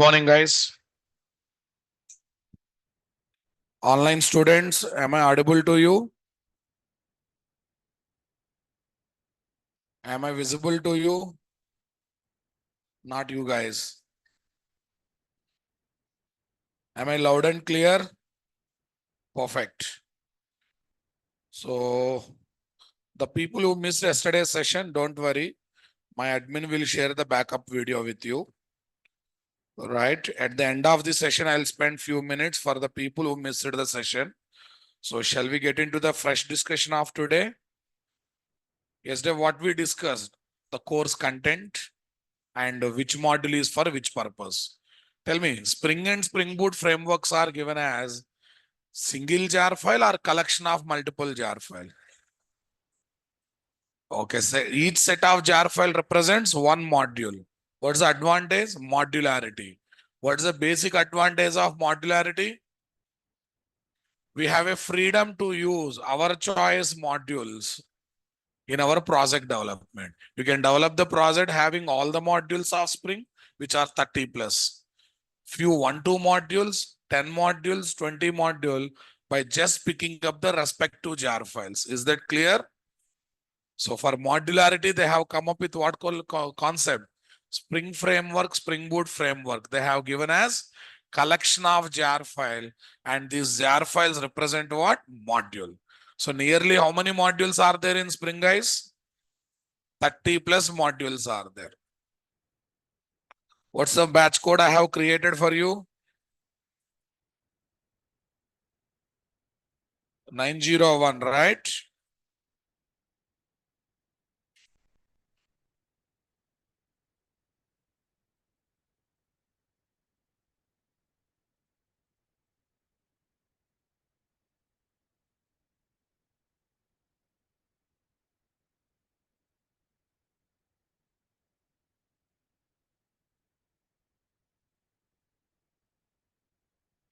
Morning, guys. Online students, am I audible to you? Am I visible to you? Not you guys. Am I loud and clear? Perfect. So, the people who missed yesterday's session, don't worry. My admin will share the backup video with you. Right. At the end of the session, I'll spend few minutes for the people who missed the session. So, shall we get into the fresh discussion of today? Yesterday, what we discussed, the course content and which module is for which purpose. Tell me, Spring and Spring Boot frameworks are given as single jar file or collection of multiple jar file? Okay, so each set of jar file represents one module. What's the advantage? Modularity. What's the basic advantage of modularity? We have a freedom to use our choice modules in our project development. You can develop the project having all the modules of Spring, which are 30 plus. Few 1-2 modules, 10 modules, 20 module by just picking up the respective jar files. Is that clear? So for modularity, they have come up with what concept? Spring framework, Spring Boot framework. They have given as collection of jar file, and these jar files represent what? Module. So nearly how many modules are there in Spring, guys? 30 plus modules are there. What's the batch code I have created for you? 901, right?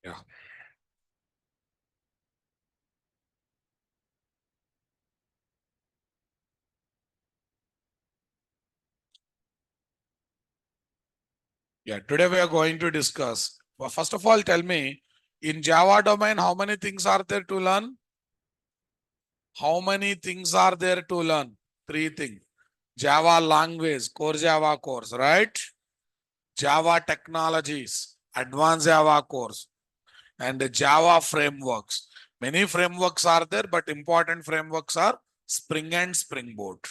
Yeah. Yeah, today we are going to discuss. Well, first of all, tell me, in Java domain, how many things are there to learn? How many things are there to learn? 3 things. Java language, core Java course, right? Java technologies, advanced Java course, and the Java frameworks. Many frameworks are there, but important frameworks are Spring and Spring Boot.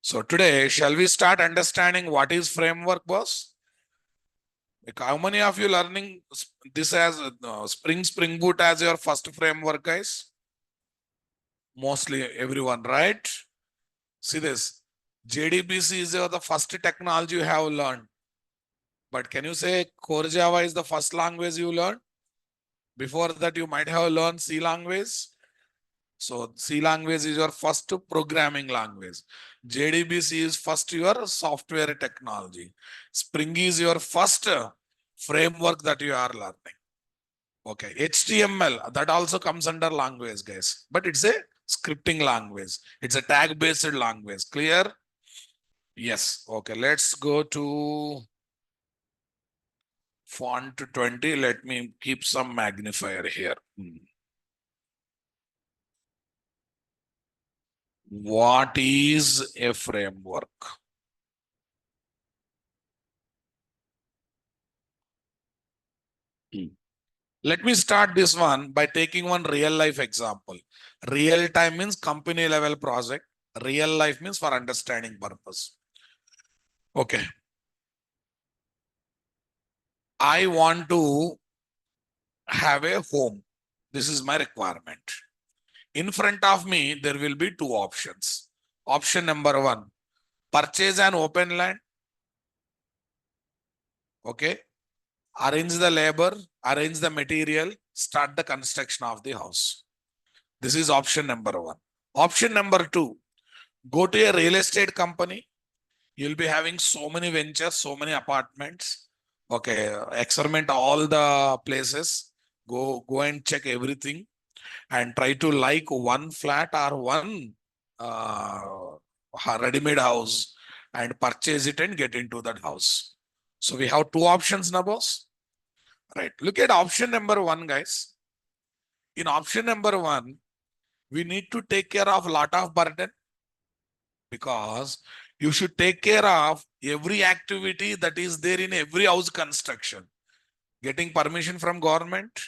So today, shall we start understanding what is framework, boss? Like how many of you learning this as Spring Boot as your first framework, guys? Mostly everyone, right? See this. JDBC is the first technology you have learned. But can you say Core Java is the first language you learned? Before that, you might have learned C language. So C language is your first programming language. JDBC is first your software technology. Spring is your first framework that you are learning. Okay, HTML, that also comes under language, guys. But it's a scripting language. It's a tag-based language. Clear? Yes. Okay, let's go to font 20. Let me keep some magnifier here. What is a framework? Let me start this one by taking one real life example. Real time means company level project. Real life means for understanding purpose. Okay. I want to have a home. This is my requirement. In front of me, there will be 2 options. Option number 1, purchase an open land. Okay. Arrange the labor, arrange the material, start the construction of the house. This is option number 1. Option number 2, go to a real estate company. You'll be having so many ventures, so many apartments. Okay, experiment all the places. Go and check everything and try to like one flat or one ready-made house and purchase it and get into that house. So we have two options now, boss. Right. Look at option number one, guys. In option number one, we need to take care of a lot of burden because you should take care of every activity that is there in every house construction. Getting permission from government,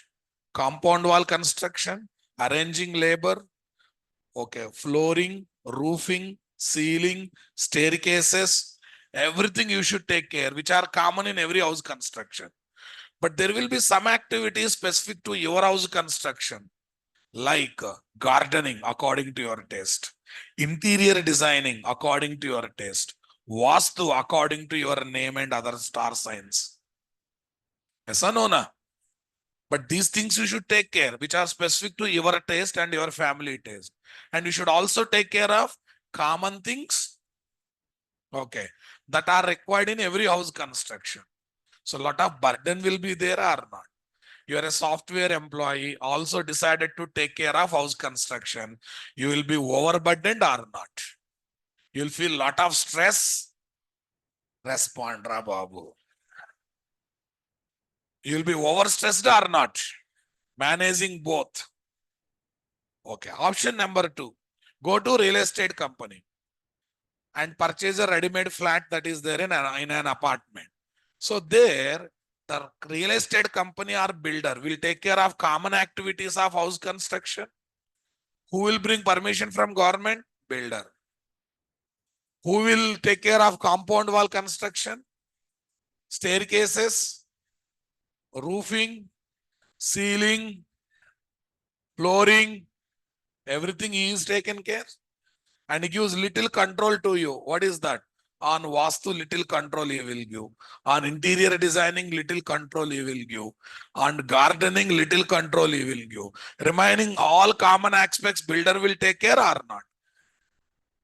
compound wall construction, arranging labor, okay, flooring, roofing, ceiling, staircases, everything you should take care, which are common in every house construction. But there will be some activities specific to your house construction, like gardening according to your taste, interior designing according to your taste, vastu according to your name and other star signs. Yes or no? Na? But these things you should take care, which are specific to your taste and your family taste. And you should also take care of common things, okay, that are required in every house construction. So a lot of burden will be there or not. You are a software employee, also decided to take care of house construction. You will be overburdened or not. You will feel a lot of stress. Respond, Babu. You will be overstressed or not. Managing both. Okay. Option number two. Go to real estate company and purchase a ready-made flat that is there in an apartment. So there, the real estate company or builder will take care of common activities of house construction. Who will bring permission from government? Builder. Who will take care of compound wall construction, staircases, roofing, ceiling, flooring, everything is taken care. And he gives little control to you. What is that? On Vastu, little control he will give. On interior designing, little control he will give. On gardening, little control he will give. Remaining all common aspects, builder will take care or not?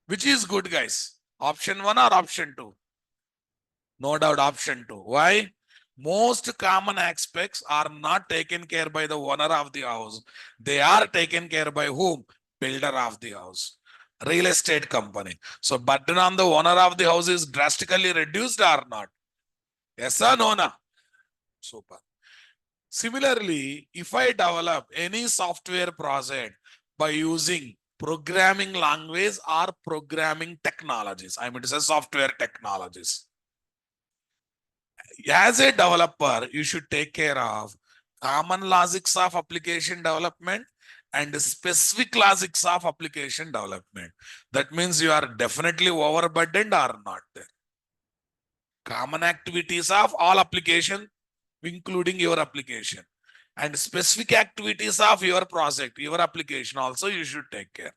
Which is good, guys? Option one or option two? No doubt option two. Why? Most common aspects are not taken care by the owner of the house. They are taken care by whom? Builder of the house. Real estate company. So burden on the owner of the house is drastically reduced or not? Yes or no? Na? Super. Similarly, if I develop any software project by using programming language or programming technologies, I mean to say software technologies. As a developer, you should take care of common logics of application development and specific logics of application development. That means you are definitely overburdened or not there. Common activities of all application, including your application, and specific activities of your project, your application also you should take care.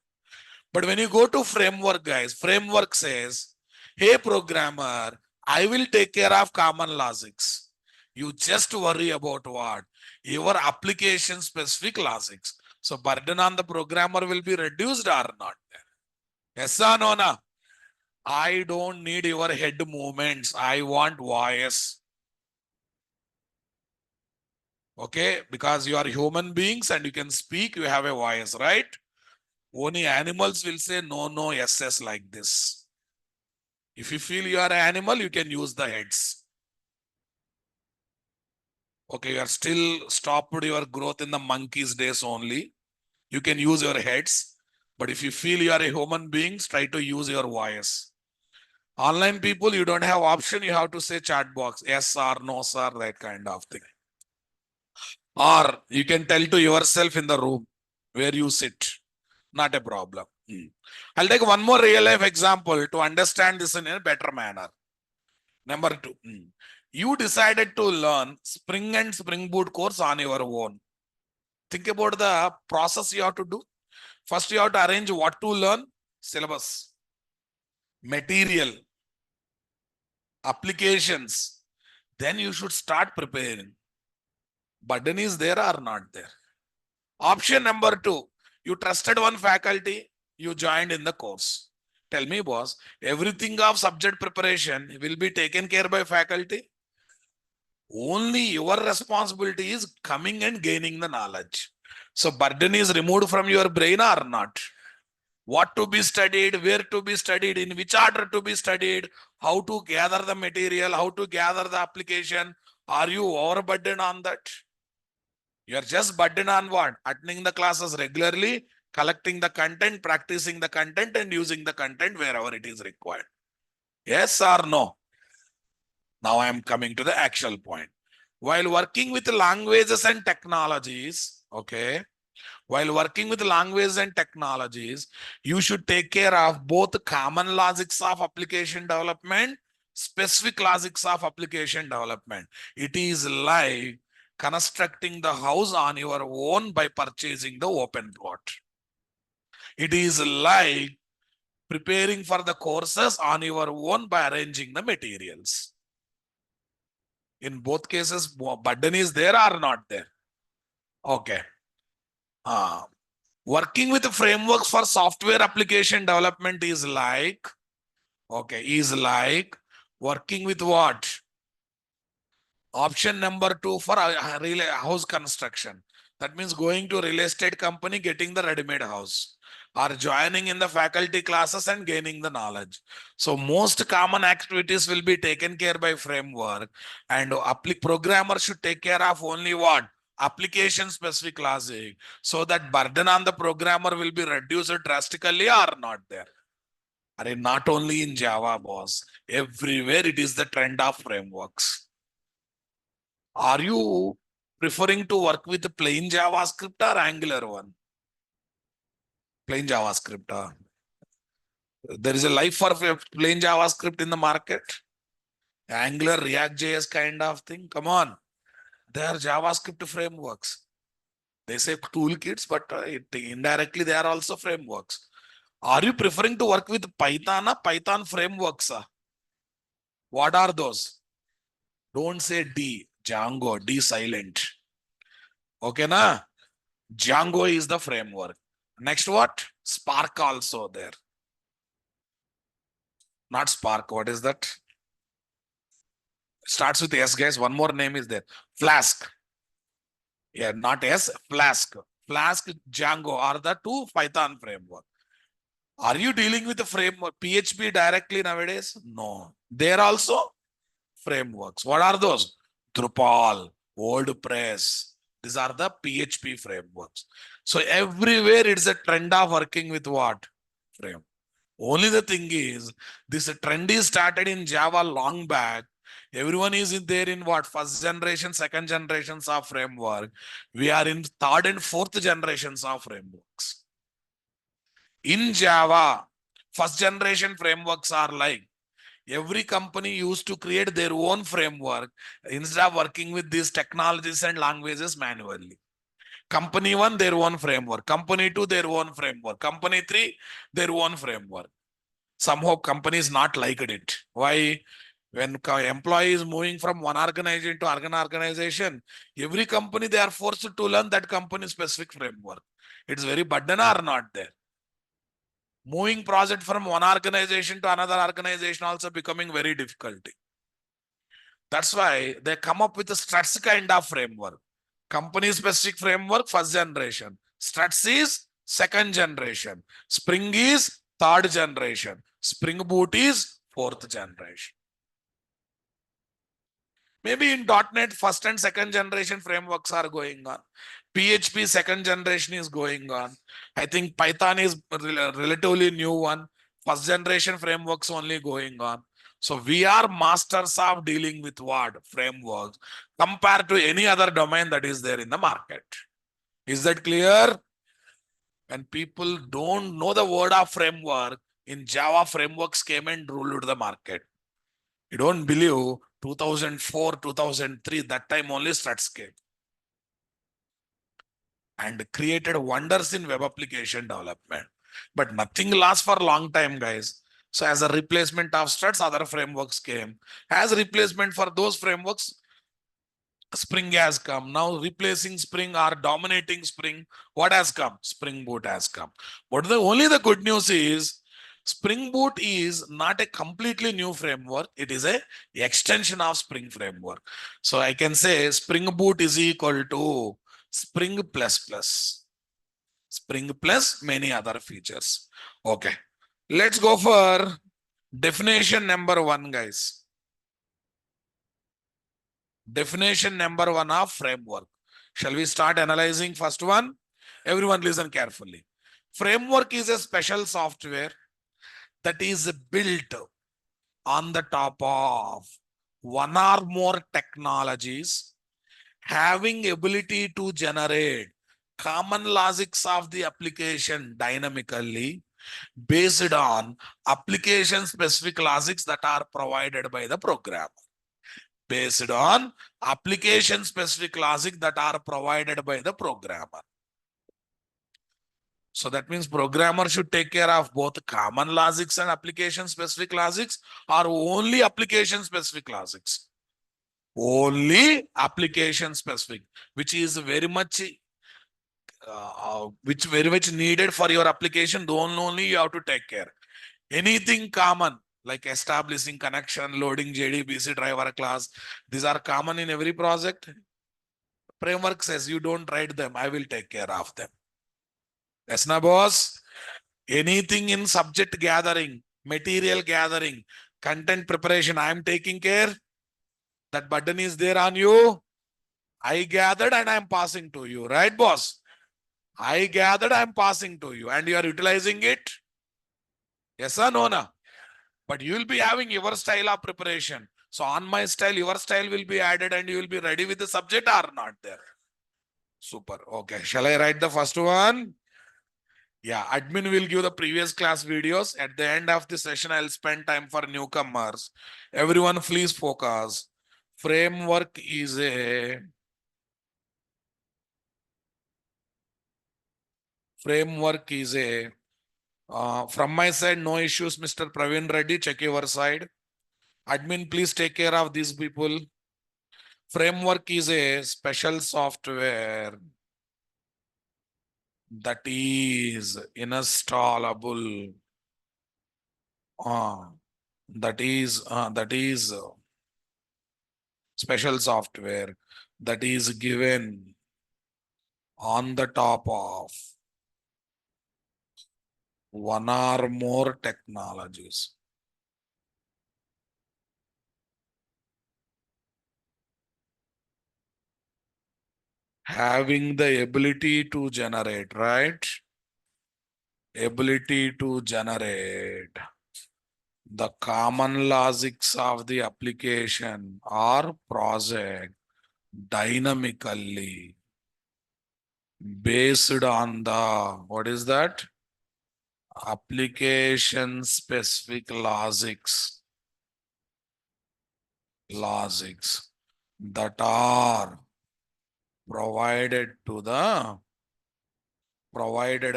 But when you go to framework, guys, framework says, hey, programmer, I will take care of common logics. You just worry about what? Your application specific logics. So burden on the programmer will be reduced or not? Yes or no? Na? I don't need your head movements. I want voice. Okay, because you are human beings and you can speak, you have a voice, right? Only animals will say no, no, yes, yes, like this. If you feel you are an animal, you can use the heads. Okay, you are still stopped your growth in the monkey's days only. You can use your heads. But if you feel you are a human being, try to use your voice. Online people, you don't have option. You have to say chat box, yes sir, no sir, that kind of thing. Or you can tell to yourself in the room where you sit. Not a problem. I'll take one more real life example to understand this in a better manner. Number two, you decided to learn Spring and Spring Boot course on your own. Think about the process you have to do. First, you have to arrange what to learn, syllabus, material, applications. Then you should start preparing. Burden is there or not there? Option number two, you trusted one faculty, you joined in the course. Tell me, boss, everything of subject preparation will be taken care by faculty? Only your responsibility is coming and gaining the knowledge. So burden is removed from your brain or not? what to be studied, where to be studied, in which order to be studied, how to gather the material, how to gather the application. Are you overburdened on that? You are just burdened on what? Attending the classes regularly, collecting the content, practicing the content, and using the content wherever it is required. Yes or no? Now I am coming to the actual point. While working with languages and technologies, okay, while working with languages and technologies, you should take care of both common logics of application development, specific logics of application development. It is like constructing the house on your own by purchasing the open plot. It is like preparing for the courses on your own by arranging the materials. In both cases, burden is there or not there? Okay. Working with frameworks for software application development is like, okay, is like working with what? Option number 2 for house construction. That means going to a real estate company, getting the ready-made house, or joining in the faculty classes and gaining the knowledge. So most common activities will be taken care by framework, and programmer should take care of only what? Application specific logic, so that burden on the programmer will be reduced drastically or not there. Not only in Java, boss. Everywhere it is the trend of frameworks. Are you preferring to work with plain JavaScript or Angular one? Plain JavaScript. There is a life for plain JavaScript in the market. Angular, React JS kind of thing. Come on. They are JavaScript frameworks. They say toolkits, but indirectly they are also frameworks. Are you preferring to work with Python or Python frameworks? What are those? Don't say D. Django. D silent. Okay, na? Django is the framework. Next what? Spark also there. Not Spark. What is that? Starts with S, guys. One more name is there. Flask. Yeah, not S. Flask. Flask, Django are the two Python framework. Are you dealing with the framework PHP directly nowadays? No. They're also frameworks. What are those? Drupal, WordPress. These are the PHP frameworks. So everywhere it's a trend of working with what? Frame. Only the thing is, this trend is started in Java long back. Everyone is in there in what? First generation, second generations of framework. We are in third and fourth generations of frameworks. In Java, first generation frameworks are like, every company used to create their own framework instead of working with these technologies and languages manually. Company 1, their own framework. Company 2, their own framework. Company 3, their own framework. Somehow companies not liked it. Why? When employee is moving from one organization to another organization, every company they are forced to learn that company specific framework. It's very burden or not there. Moving project from one organization to another organization also becoming very difficult. That's why they come up with a Struts kind of framework. Company specific framework, first generation. Struts is second generation. Spring is third generation. Spring Boot is fourth generation. Maybe in .NET, first and second generation frameworks are going on. PHP second generation is going on. I think Python is relatively new one. First generation frameworks only going on. So we are masters of dealing with what? Frameworks compared to any other domain that is there in the market. Is that clear? When people don't know the word of framework, in Java frameworks came and ruled the market. You don't believe 2004, 2003, that time only Struts came and created wonders in web application development. But nothing lasts for a long time, guys. So as a replacement of Struts, other frameworks came. As a replacement for those frameworks, Spring has come. Now replacing Spring or dominating Spring, what has come? Spring Boot has come. But only the good news is, Spring Boot is not a completely new framework. It is a extension of Spring framework. So I can say Spring Boot is equal to Spring plus plus. Spring plus many other features. Okay. Let's go for definition number 1, guys. Definition number 1 of framework. Shall we start analyzing first one? Everyone listen carefully. Framework is a special software that is built on the top of one or more technologies having ability to generate common logics of the application dynamically based on application specific logics that are provided by the programmer. Based on application specific logic that are provided by the programmer. So that means programmer should take care of both common logics and application specific logics, or only application specific logics. Only application specific, which is very much needed for your application. Don't only you have to take care. Anything common like establishing connection, loading JDBC driver class, these are common in every project. Framework says you don't write them, I will take care of them. Yes, na boss? Anything in subject gathering, material gathering, content preparation, I am taking care. That burden is there on you. I gathered and I am passing to you, right, boss? I gathered, I am passing to you, and you are utilizing it. Yes or no? Na? But you will be having your style of preparation. So on my style, your style will be added and you will be ready with the subject or not there. Super. Okay. Shall I write the first one? Yeah. Admin will give the previous class videos. At the end of the session, I'll spend time for newcomers. Everyone please focus. Framework is a from my side, no issues, Mr. Praveen Reddy. Check your side. Admin, please take care of these people. Framework is a special software that is installable. That is special software that is given on the top of one or more technologies. Having the ability to generate, right? Ability to generate the common logics of the application or project dynamically based on the, what is that? Application specific logics that are provided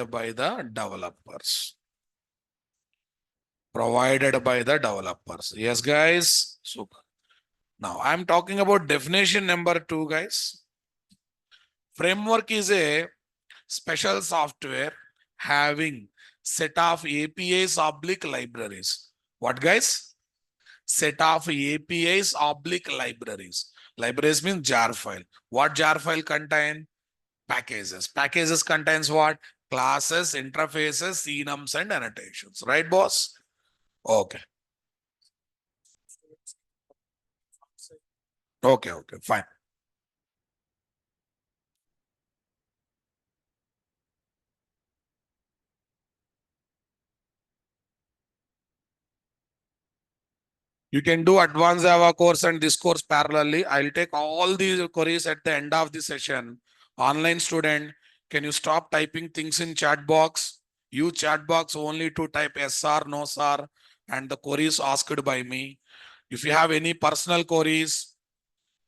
by the developers. Yes, guys. Super. Now I'm talking about definition number 2, guys. Framework is a special software having set of APIs oblique libraries. What, guys? Set of APIs oblique libraries. Libraries means jar file. What jar file contain? Packages. Packages contains what? Classes, interfaces, enums, and annotations. Right, boss? Okay. Okay, fine. You can do advanced Java course and this course parallelly. I'll take all these queries at the end of the session. Online student, can you stop typing things in chat box? Use chat box only to type yes or no sir and the queries asked by me. If you have any personal queries,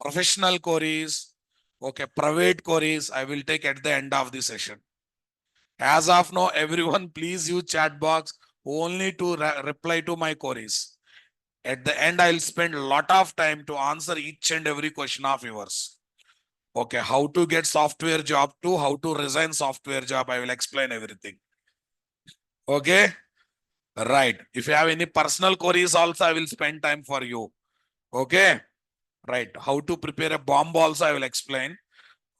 professional queries, okay, private queries, I will take at the end of the session. As of now, everyone please use chat box only to reply to my queries. At the end, I'll spend a lot of time to answer each and every question of yours. Okay, how to get software job to how to resign software job, I will explain everything. Okay, right. If you have any personal queries also, I will spend time for you. Okay, right. How to prepare a bomb also, I will explain.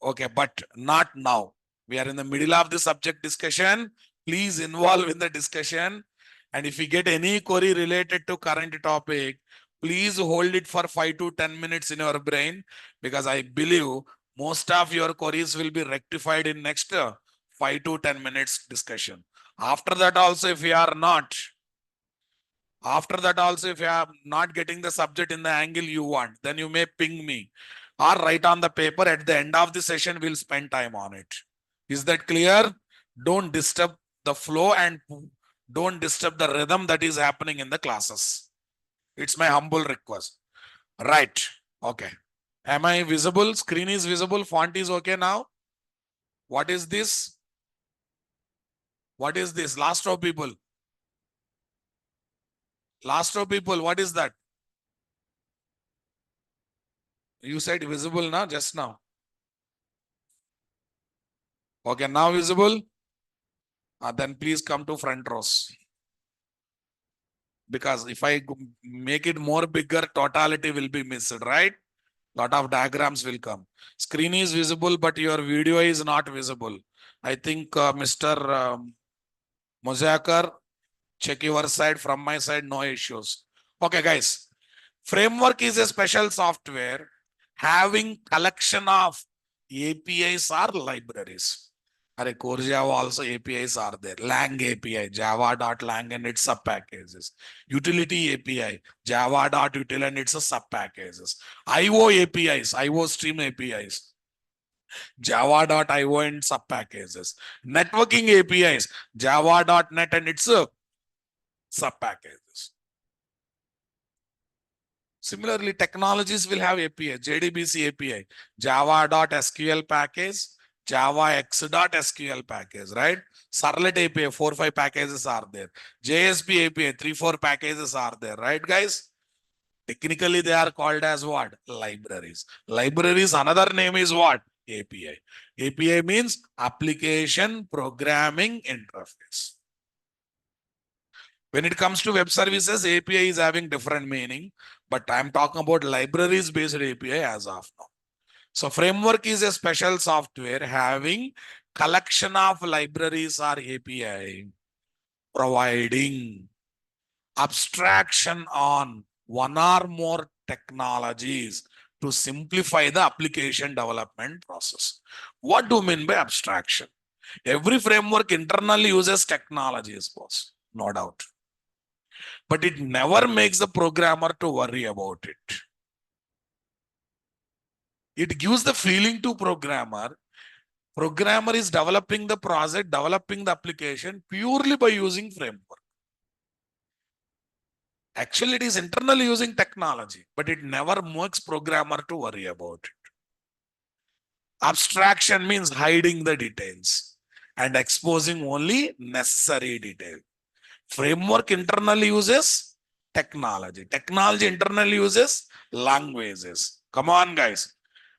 Okay, but not now. We are in the middle of the subject discussion. Please involve in the discussion. And if you get any query related to current topic, please hold it for 5 to 10 minutes in your brain, because I believe most of your queries will be rectified in next 5 to 10 minutes discussion. After that also, if you are not, if you are not getting the subject in the angle you want, then you may ping me or write on the paper. At the end of the session, we'll spend time on it. Is that clear? Don't disturb the flow and don't disturb the rhythm that is happening in the classes. It's my humble request. Right. Okay. Am I visible? Screen is visible. Font is okay now. What is this? What is this? Last row people. Last row people. What is that? You said visible now, just now. Okay, now visible. Then please come to front rows. Because if I make it more bigger, totality will be missed, right? Lot of diagrams will come. Screen is visible, but your video is not visible. I think Mr. Mozakar, check your side. From my side, no issues. Okay, guys. Framework is a special software having collection of APIs or libraries. Core Java also APIs are there. Lang API, java.lang and its subpackages. Utility API, java.util and its subpackages. IO APIs, IO stream APIs, java.io and subpackages. Networking APIs, java.net and its subpackages. Similarly, technologies will have API, JDBC API, java.sql package, Java x.sql package, right? Servlet API, 4-5 packages are there. JSP API, 3-4 packages are there, right, guys? Technically, they are called as what? Libraries. Libraries, another name is what? API. API means application programming interface. When it comes to web services, API is having different meaning, but I'm talking about libraries based API as of now. So framework is a special software having collection of libraries or API providing abstraction on one or more technologies to simplify the application development process. What do you mean by abstraction? Every framework internally uses technologies, boss, no doubt. But it never makes the programmer to worry about it. It gives the feeling to programmer. Programmer is developing the project, developing the application purely by using framework. Actually, it is internally using technology, but it never makes programmer to worry about it. Abstraction means hiding the details and exposing only necessary detail. Framework internally uses technology. Technology internally uses languages. Come on, guys.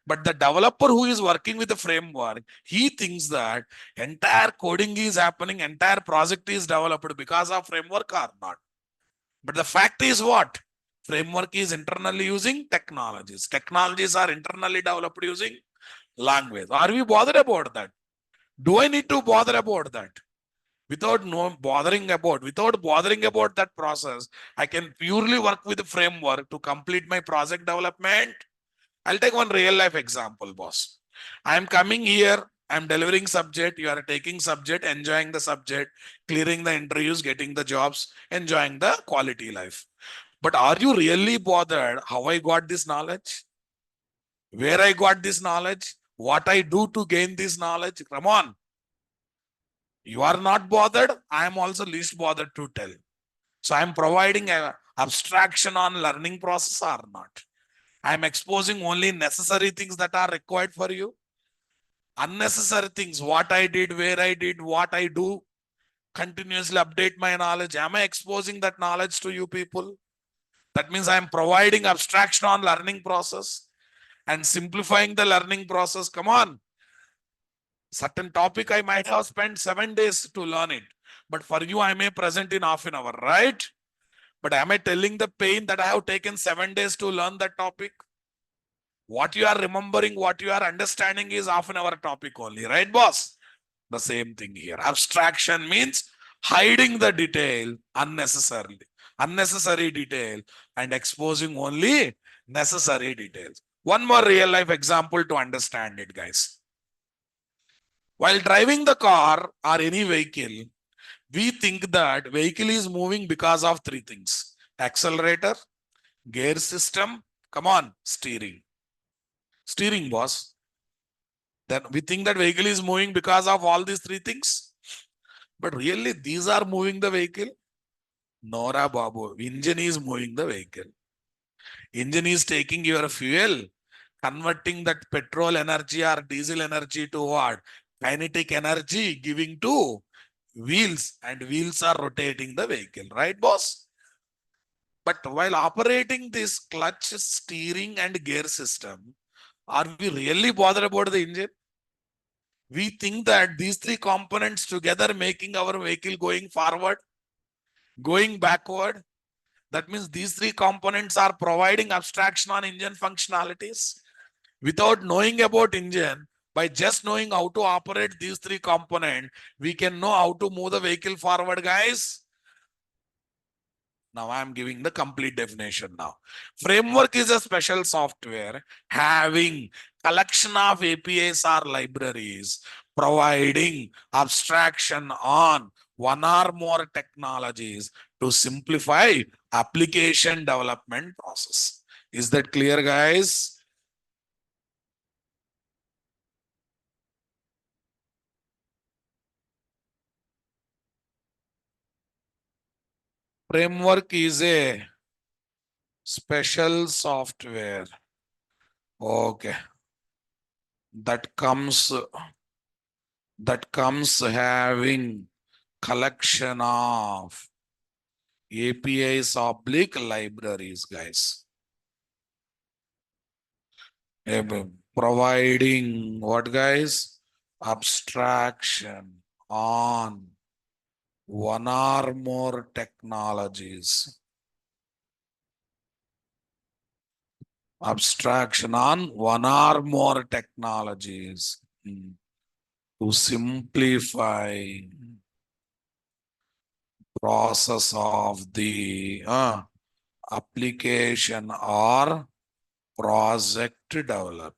But the developer who is working with the framework, he thinks that entire coding is happening, entire project is developed because of framework or not. But the fact is what? Framework is internally using technologies. Technologies are internally developed using language. Are we bothered about that? Do I need to bother about that? Without bothering about that process, I can purely work with the framework to complete my project development. I'll take one real life example, boss. I'm coming here, I'm delivering subject, you are taking subject, enjoying the subject, clearing the interviews, getting the jobs, enjoying the quality life. But are you really bothered how I got this knowledge? Where I got this knowledge? What I do to gain this knowledge? Come on. You are not bothered. I am also least bothered to tell. So I'm providing an abstraction on learning process or not. I'm exposing only necessary things that are required for you. Unnecessary things, what I did, where I did, what I do, continuously update my knowledge. Am I exposing that knowledge to you people? That means I'm providing abstraction on learning process and simplifying the learning process. Come on. Certain topic I might have spent 7 days to learn it. But for you, I may present in half an hour, right? But am I telling the pain that I have taken 7 days to learn that topic? What you are remembering, what you are understanding is half an hour topic only, right, boss? The same thing here. Abstraction means hiding the detail unnecessarily, unnecessary detail, and exposing only necessary details. One more real life example to understand it, guys. While driving the car or any vehicle, we think that vehicle is moving because of three things: accelerator, gear system, come on, steering, boss. Then we think that vehicle is moving because of all these three things. But really, these are moving the vehicle. Nora Babu, engine is moving the vehicle. Engine is taking your fuel, converting that petrol energy or diesel energy to what? Kinetic energy, giving to wheels, and wheels are rotating the vehicle, right, boss? But while operating this clutch, steering, and gear system, are we really bothered about the engine? We think that these three components together making our vehicle going forward, going backward. That means these three components are providing abstraction on engine functionalities. Without knowing about engine, by just knowing how to operate these three components, we can know how to move the vehicle forward, guys. Now I'm giving the complete definition now. Framework is a special software having collection of APIs or libraries providing abstraction on one or more technologies to simplify application development process. Is that clear, guys? Framework is a special software. Okay. That comes having collection of APIs oblique libraries, guys. Providing what, guys? Abstraction on one or more technologies. Abstraction on one or more technologies to simplify process of the application or project development.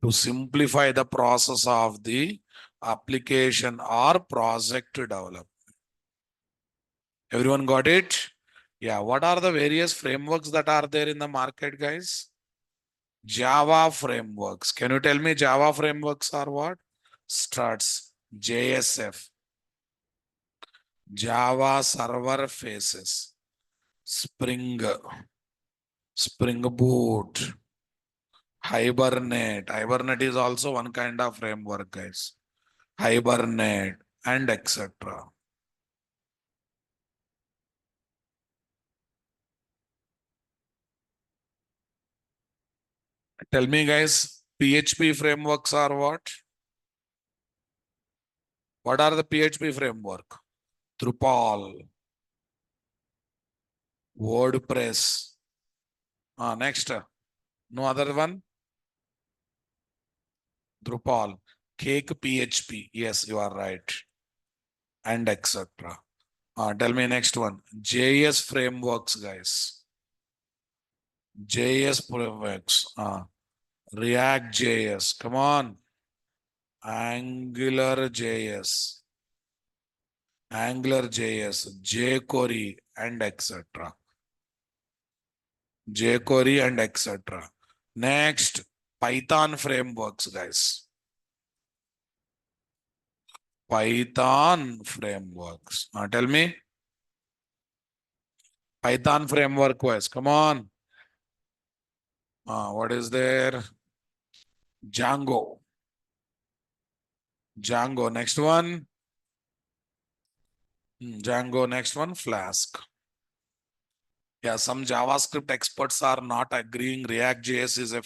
To simplify the process of the application or project development. Everyone got it? Yeah. What are the various frameworks that are there in the market, guys? Java frameworks. Can you tell me Java frameworks are what? Struts, JSF, Java server faces, Spring, Spring Boot, Hibernate. Hibernate is also one kind of framework, guys. Hibernate and etc. Tell me, guys, PHP frameworks are what? What are the PHP framework? Drupal, WordPress. Next, no other one? Drupal, Cake PHP. Yes, you are right. And etc. Tell me next one. JS frameworks, guys. JS frameworks. React JS. Come on. Angular JS. Angular JS, jQuery, and etc. jQuery and etc. Next, Python frameworks, guys. Python frameworks. Tell me. Python framework was. Come on. What is there? Django. Django. Next one. Django. Next one. Flask. Yeah, some JavaScript experts are not agreeing React.js is a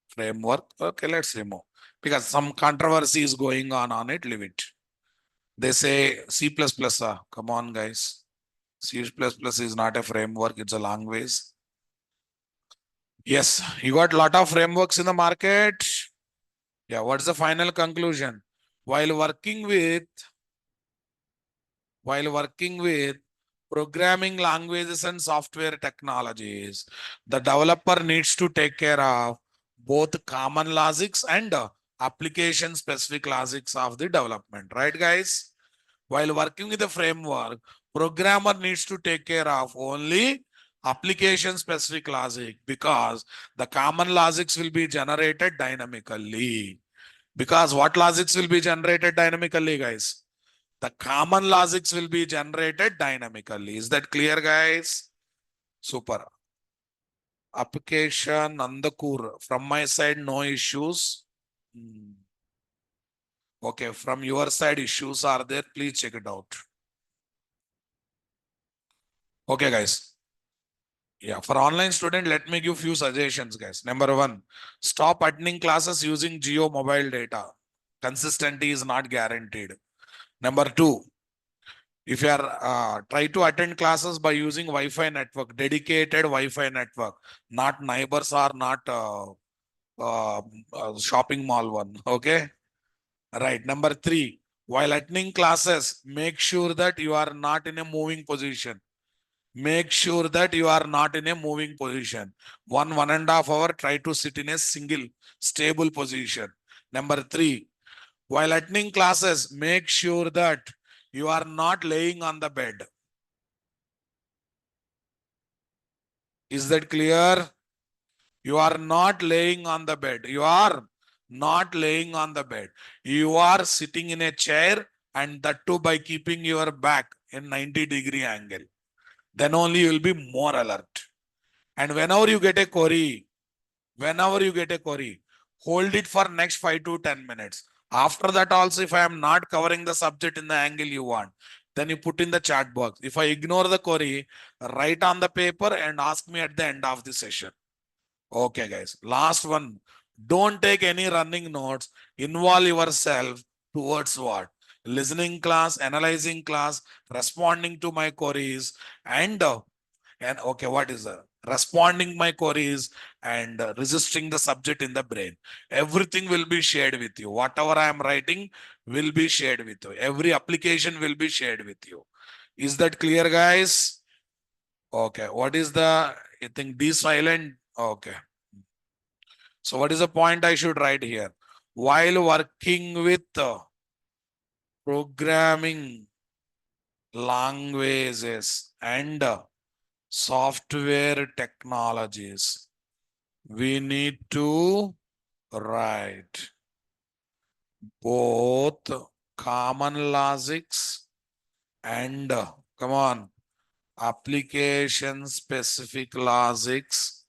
framework. Okay, let's remove. Because some controversy is going on it, leave it. They say C++. Come on, guys. C++ is not a framework. It's a language. Yes, you got a lot of frameworks in the market. Yeah, what's the final conclusion? while working with programming languages and software technologies, the developer needs to take care of both common logics and application specific logics of the development, right guys? While working with the framework, programmer needs to take care of only application specific logic, because the common logics will be generated dynamically. Because what logics will be generated dynamically, guys? The common logics will be generated dynamically. Is that clear, guys? Super. Application Nandakur. From my side, no issues. Okay, from your side, issues are there. Please check it out. Okay, guys. Yeah, for online student, let me give few suggestions, guys. Number one, stop attending classes using Geo mobile data. Consistency is not guaranteed. Number two, if you are try to attend classes by using Wi-Fi network, dedicated Wi-Fi network, not neighbors or not uh, shopping mall one. Okay, right. Number three, while attending classes, make sure that you are not in a moving position. Make sure that you are not in a moving position. 1.5 hours, try to sit in a single stable position. Number three, while attending classes, make sure that you are not laying on the bed. Is that clear? You are not laying on the bed. You are not laying on the bed. You are sitting in a chair, and that too by keeping your back in 90-degree angle. Then only you will be more alert. And whenever you get a query, hold it for next 5 to 10 minutes. After that also, if I am not covering the subject in the angle you want, then you put in the chat box. If I ignore the query, write on the paper and ask me at the end of the session. Okay, guys. Last one. Don't take any running notes. Involve yourself towards what? Listening class, analyzing class, responding to my queries, and okay, what is that? Responding my queries and registering the subject in the brain. Everything will be shared with you. Whatever I am writing will be shared with you. Every application will be shared with you. Is that clear, guys? Okay. What is the, I think, D silent? Okay. So what is the point I should write here? While working with programming languages and software technologies, we need to write both common logics and come on, application specific logics,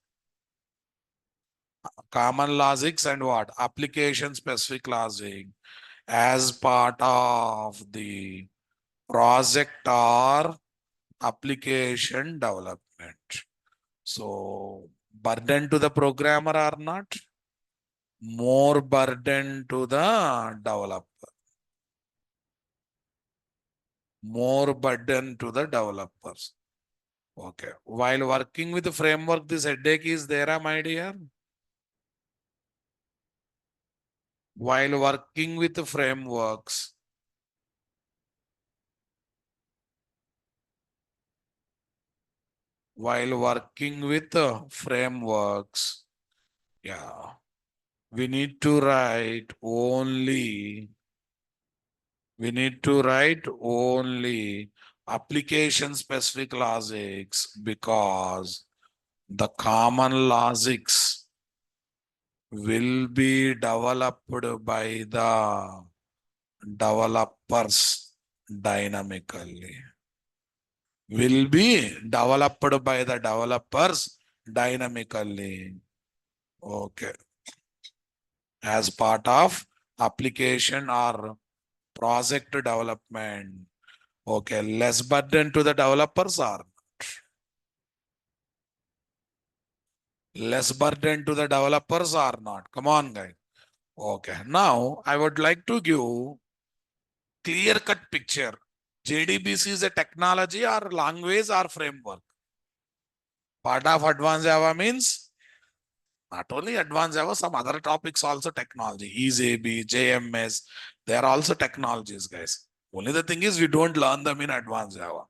common logics and what? Application specific logic as part of the project or application development. So burden to the programmer or not? More burden to the developer. More burden to the developers. Okay. While working with the framework, this headache is there, my dear. While working with the frameworks, yeah, we need to write only application specific logics, because the common logics will be developed by the developers dynamically. Will be developed by the developers dynamically. Okay. As part of application or project development. Okay. Less burden to the developers or less burden to the developers or not? Come on, guys. Okay. Now I would like to give clear-cut picture. JDBC is a technology or language or framework? Part of advanced Java means Not only advanced Java, some other topics also technology. EasyAB, JMS, they are also technologies, guys. Only the thing is we don't learn them in advanced Java.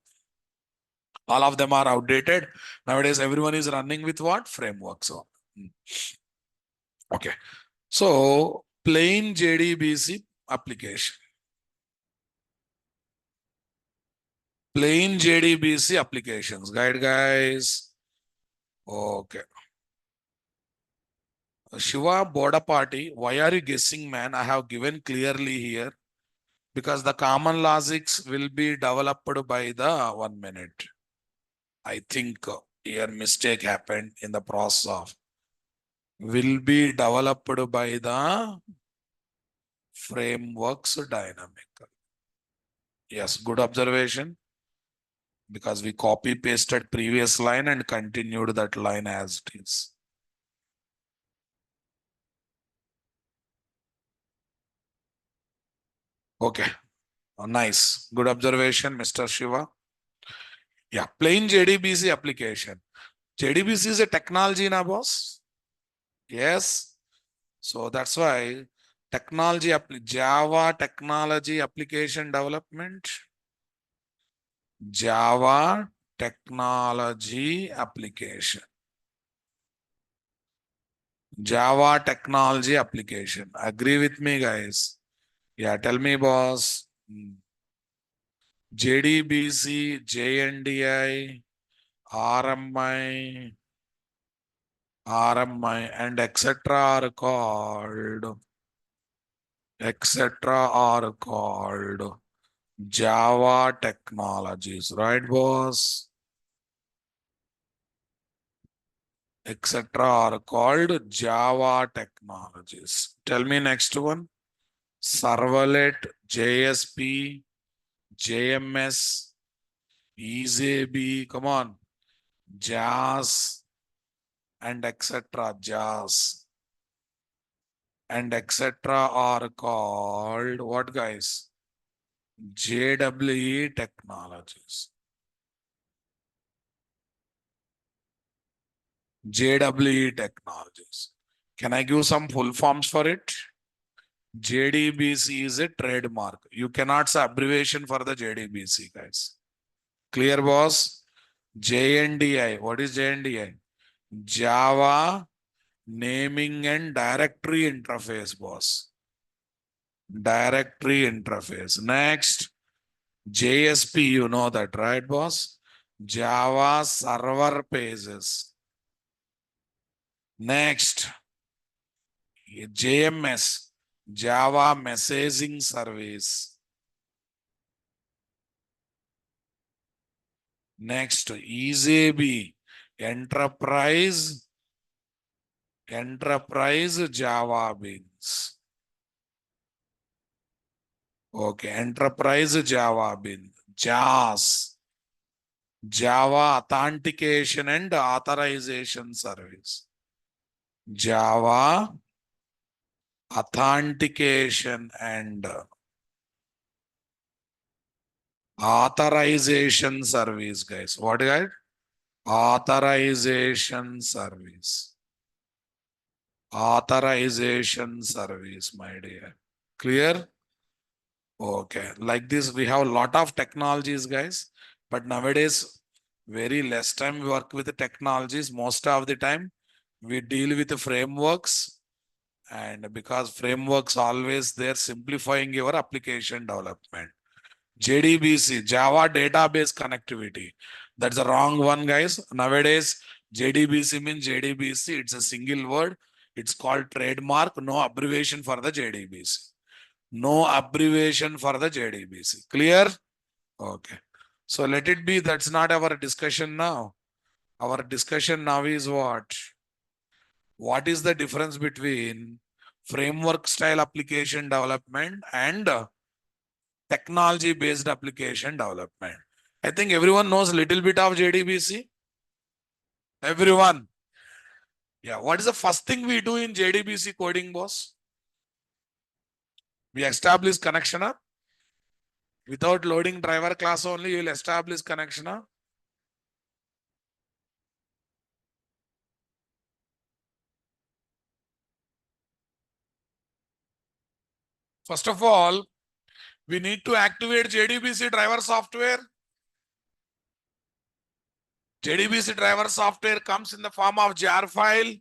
All of them are outdated. Nowadays, everyone is running with what? Framework. So, okay. So, plain JDBC application. Plain JDBC applications. Guide, guys. Okay. Shiva Bodapati, why are you guessing, man? I have given clearly here because the common logics will be developed by the 1 minute. I think here mistake happened in the process of will be developed by the frameworks dynamic. Yes, good observation because we copy pasted previous line and continued that line as it is. Okay, nice. Good observation, Mr. Shiva. Yeah, plain JDBC application. JDBC is a technology, na boss? Yes. So that's why Java technology application development. Java technology application. Java technology application. Agree with me, guys? Yeah, tell me, boss. JDBC, JNDI, RMI, and etc. are called Java technologies, right, boss? Etc. are called Java technologies. Tell me next one. Servlet, JSP, JMS, EasyB, come on, JAS, and etc. JAS and etc. are called what, guys? JWE technologies. JWE technologies. Can I give some full forms for it? JDBC is a trademark. You cannot say abbreviation for the JDBC, guys. Clear, boss? JNDI. What is JNDI? Java naming and directory interface, boss. Directory interface. Next, JSP, you know that, right, boss? Java server pages. Next, JMS, Java messaging service. Next, EasyB, enterprise Java beans. Okay, enterprise Java bean. JAS, Java authentication and authorization service. Java authentication and authorization service, guys. What, guys? Authorization service. Authorization service, my dear. Clear? Okay. Like this, we have a lot of technologies, guys. But nowadays, very less time we work with the technologies. Most of the time, we deal with the frameworks. And because frameworks always there simplifying your application development. JDBC, Java database connectivity. That's the wrong one, guys. Nowadays, JDBC means JDBC. It's a single word. It's called trademark. No abbreviation for the JDBC. No abbreviation for the JDBC. Clear? Okay. So let it be. That's not our discussion now. Our discussion now is what? What is the difference between framework style application development and technology based application development? I think everyone knows a little bit of JDBC. Everyone. Yeah. What is the first thing we do in JDBC coding, boss? We establish connection. Without loading driver class only, you will establish connection. First of all, we need to activate JDBC driver software. JDBC driver software comes in the form of jar file.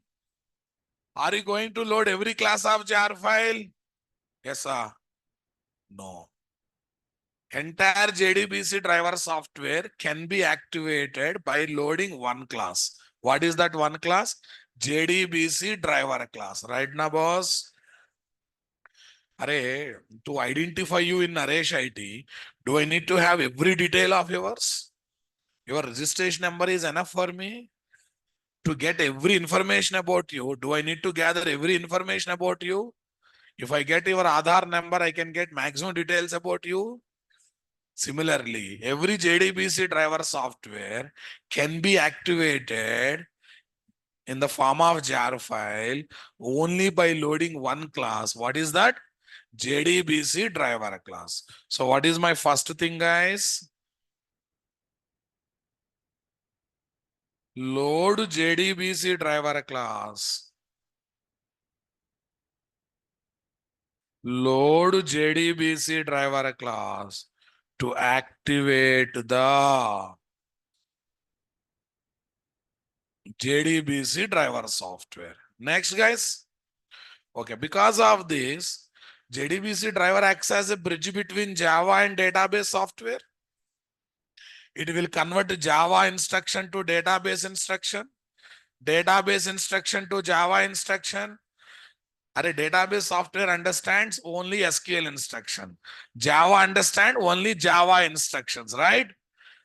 Are you going to load every class of jar file? Yes, sir. No. Entire JDBC driver software can be activated by loading one class. What is that one class? JDBC driver class. Right now, boss? Array, to identify you in Naresh IT, do I need to have every detail of yours? Your registration number is enough for me? To get every information about you, do I need to gather every information about you? If I get your Aadhaar number, I can get maximum details about you. Similarly, every JDBC driver software can be activated in the form of jar file only by loading one class. What is that? JDBC driver class. So what is my first thing, guys? Load JDBC driver class. Load JDBC driver class to activate the JDBC driver software. Next, guys. Okay, because of this, JDBC driver acts as a bridge between Java and database software. It will convert Java instruction to database instruction, database instruction to Java instruction. A database software understands only SQL instruction. Java understand only Java instructions, right?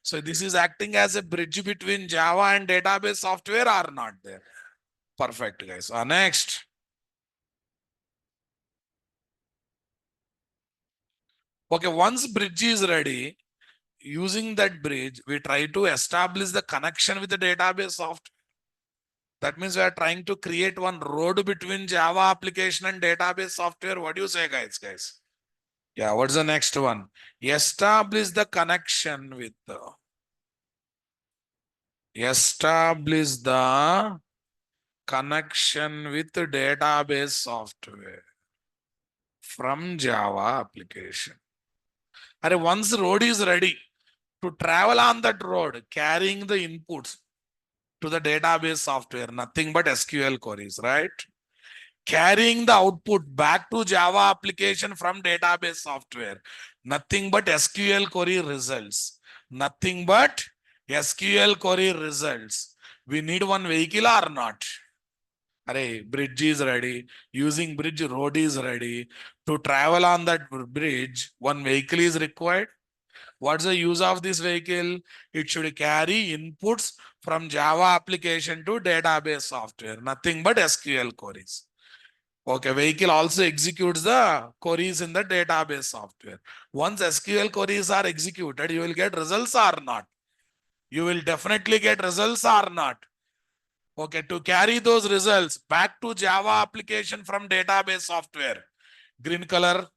So this is acting as a bridge between Java and database software or not there. Perfect, guys. Next. Okay, once bridge is ready, using that bridge, we try to establish the connection with the database software. That means we are trying to create one road between Java application and database software. What do you say, guys? Yeah, what's the next one? Establish the connection with the database software from Java application. And once road is ready, to travel on that road, carrying the inputs to the database software, nothing but SQL queries, right? Carrying the output back to Java application from database software, nothing but SQL query results. Nothing but SQL query results. We need one vehicle or not? Array, bridge is ready. Using bridge, road is ready. To travel on that bridge, one vehicle is required. What's the use of this vehicle? It should carry inputs from Java application to database software. Nothing but SQL queries. Okay, vehicle also executes the queries in the database software. Once SQL queries are executed, you will get results or not? You will definitely get results or not? Okay, to carry those results back to Java application from database software. Green color,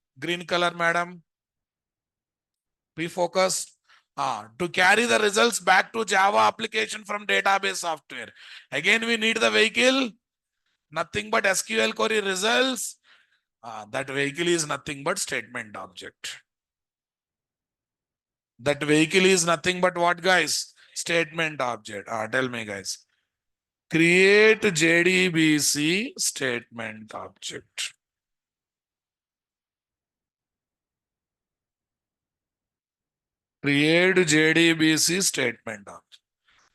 madam. Be focused. To carry the results back to Java application from database software. Again, we need the vehicle. Nothing but SQL query results. That vehicle is nothing but statement object. That vehicle is nothing but what, guys? Statement object. Tell me, guys. Create JDBC statement object. Create JDBC statement object.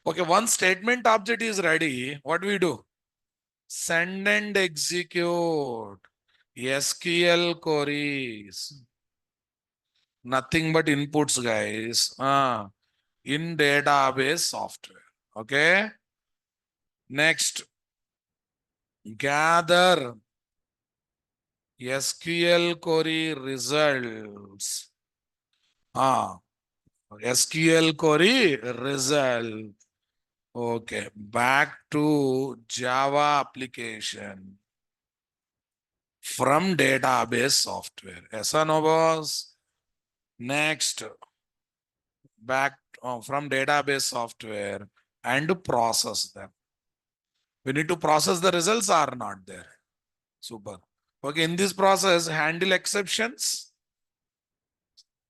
Okay, once statement object is ready, what we do? Send and execute SQL queries. Nothing but inputs, guys. In database software. Okay. Next, gather SQL query results. SQL query result. Okay, back to Java application from database software. Yes or no, boss? Next, back from database software and process them. We need to process the results are not there. Super. Okay, in this process, handle exceptions.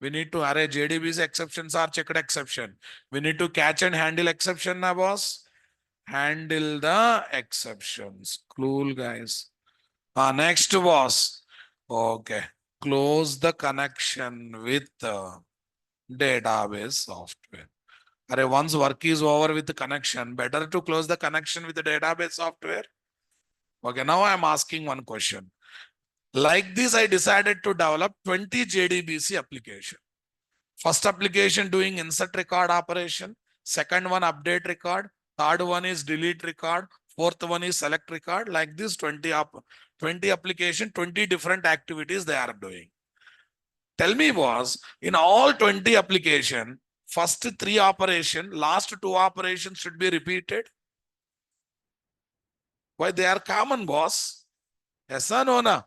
We need to array JDBC exceptions are checked exception. We need to catch and handle exception now, boss. Handle the exceptions. Cool, guys. Next, boss. Okay. Close the connection with the database software. Once work is over with the connection, better to close the connection with the database software. Okay, now I'm asking one question. Like this, I decided to develop 20 JDBC application. First application doing insert record operation. Second one update record. Third one is delete record. Fourth one is select record. Like this 20 application, 20 different activities they are doing. Tell me boss, in all 20 application, first 3 operation, last 2 operations should be repeated. Why they are common boss? Yes or no? Na?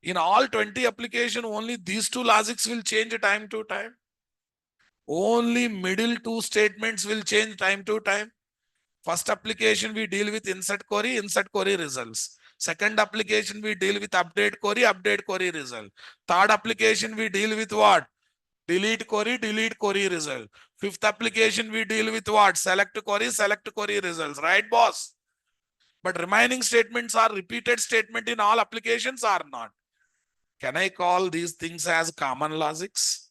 In all 20 application, only these 2 logics will change time to time. Only middle 2 statements will change time to time. First application, we deal with insert query results. Second application, we deal with update query result. Third application, we deal with what? Delete query result. Fifth application, we deal with what? Select query results. Right, boss? But remaining statements are repeated statement in all applications or not? Can I call these things as common logics?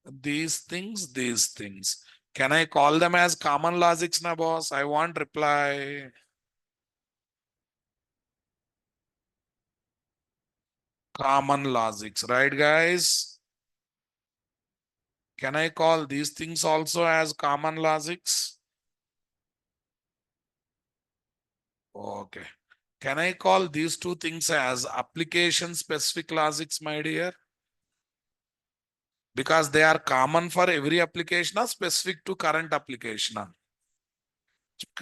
These things. Can I call them as common logics now, boss? I want reply. Common logics, right, guys? Can I call these things also as common logics? Okay. Can I call these 2 things as application specific logics, my dear? Because they are common for every application or specific to current application?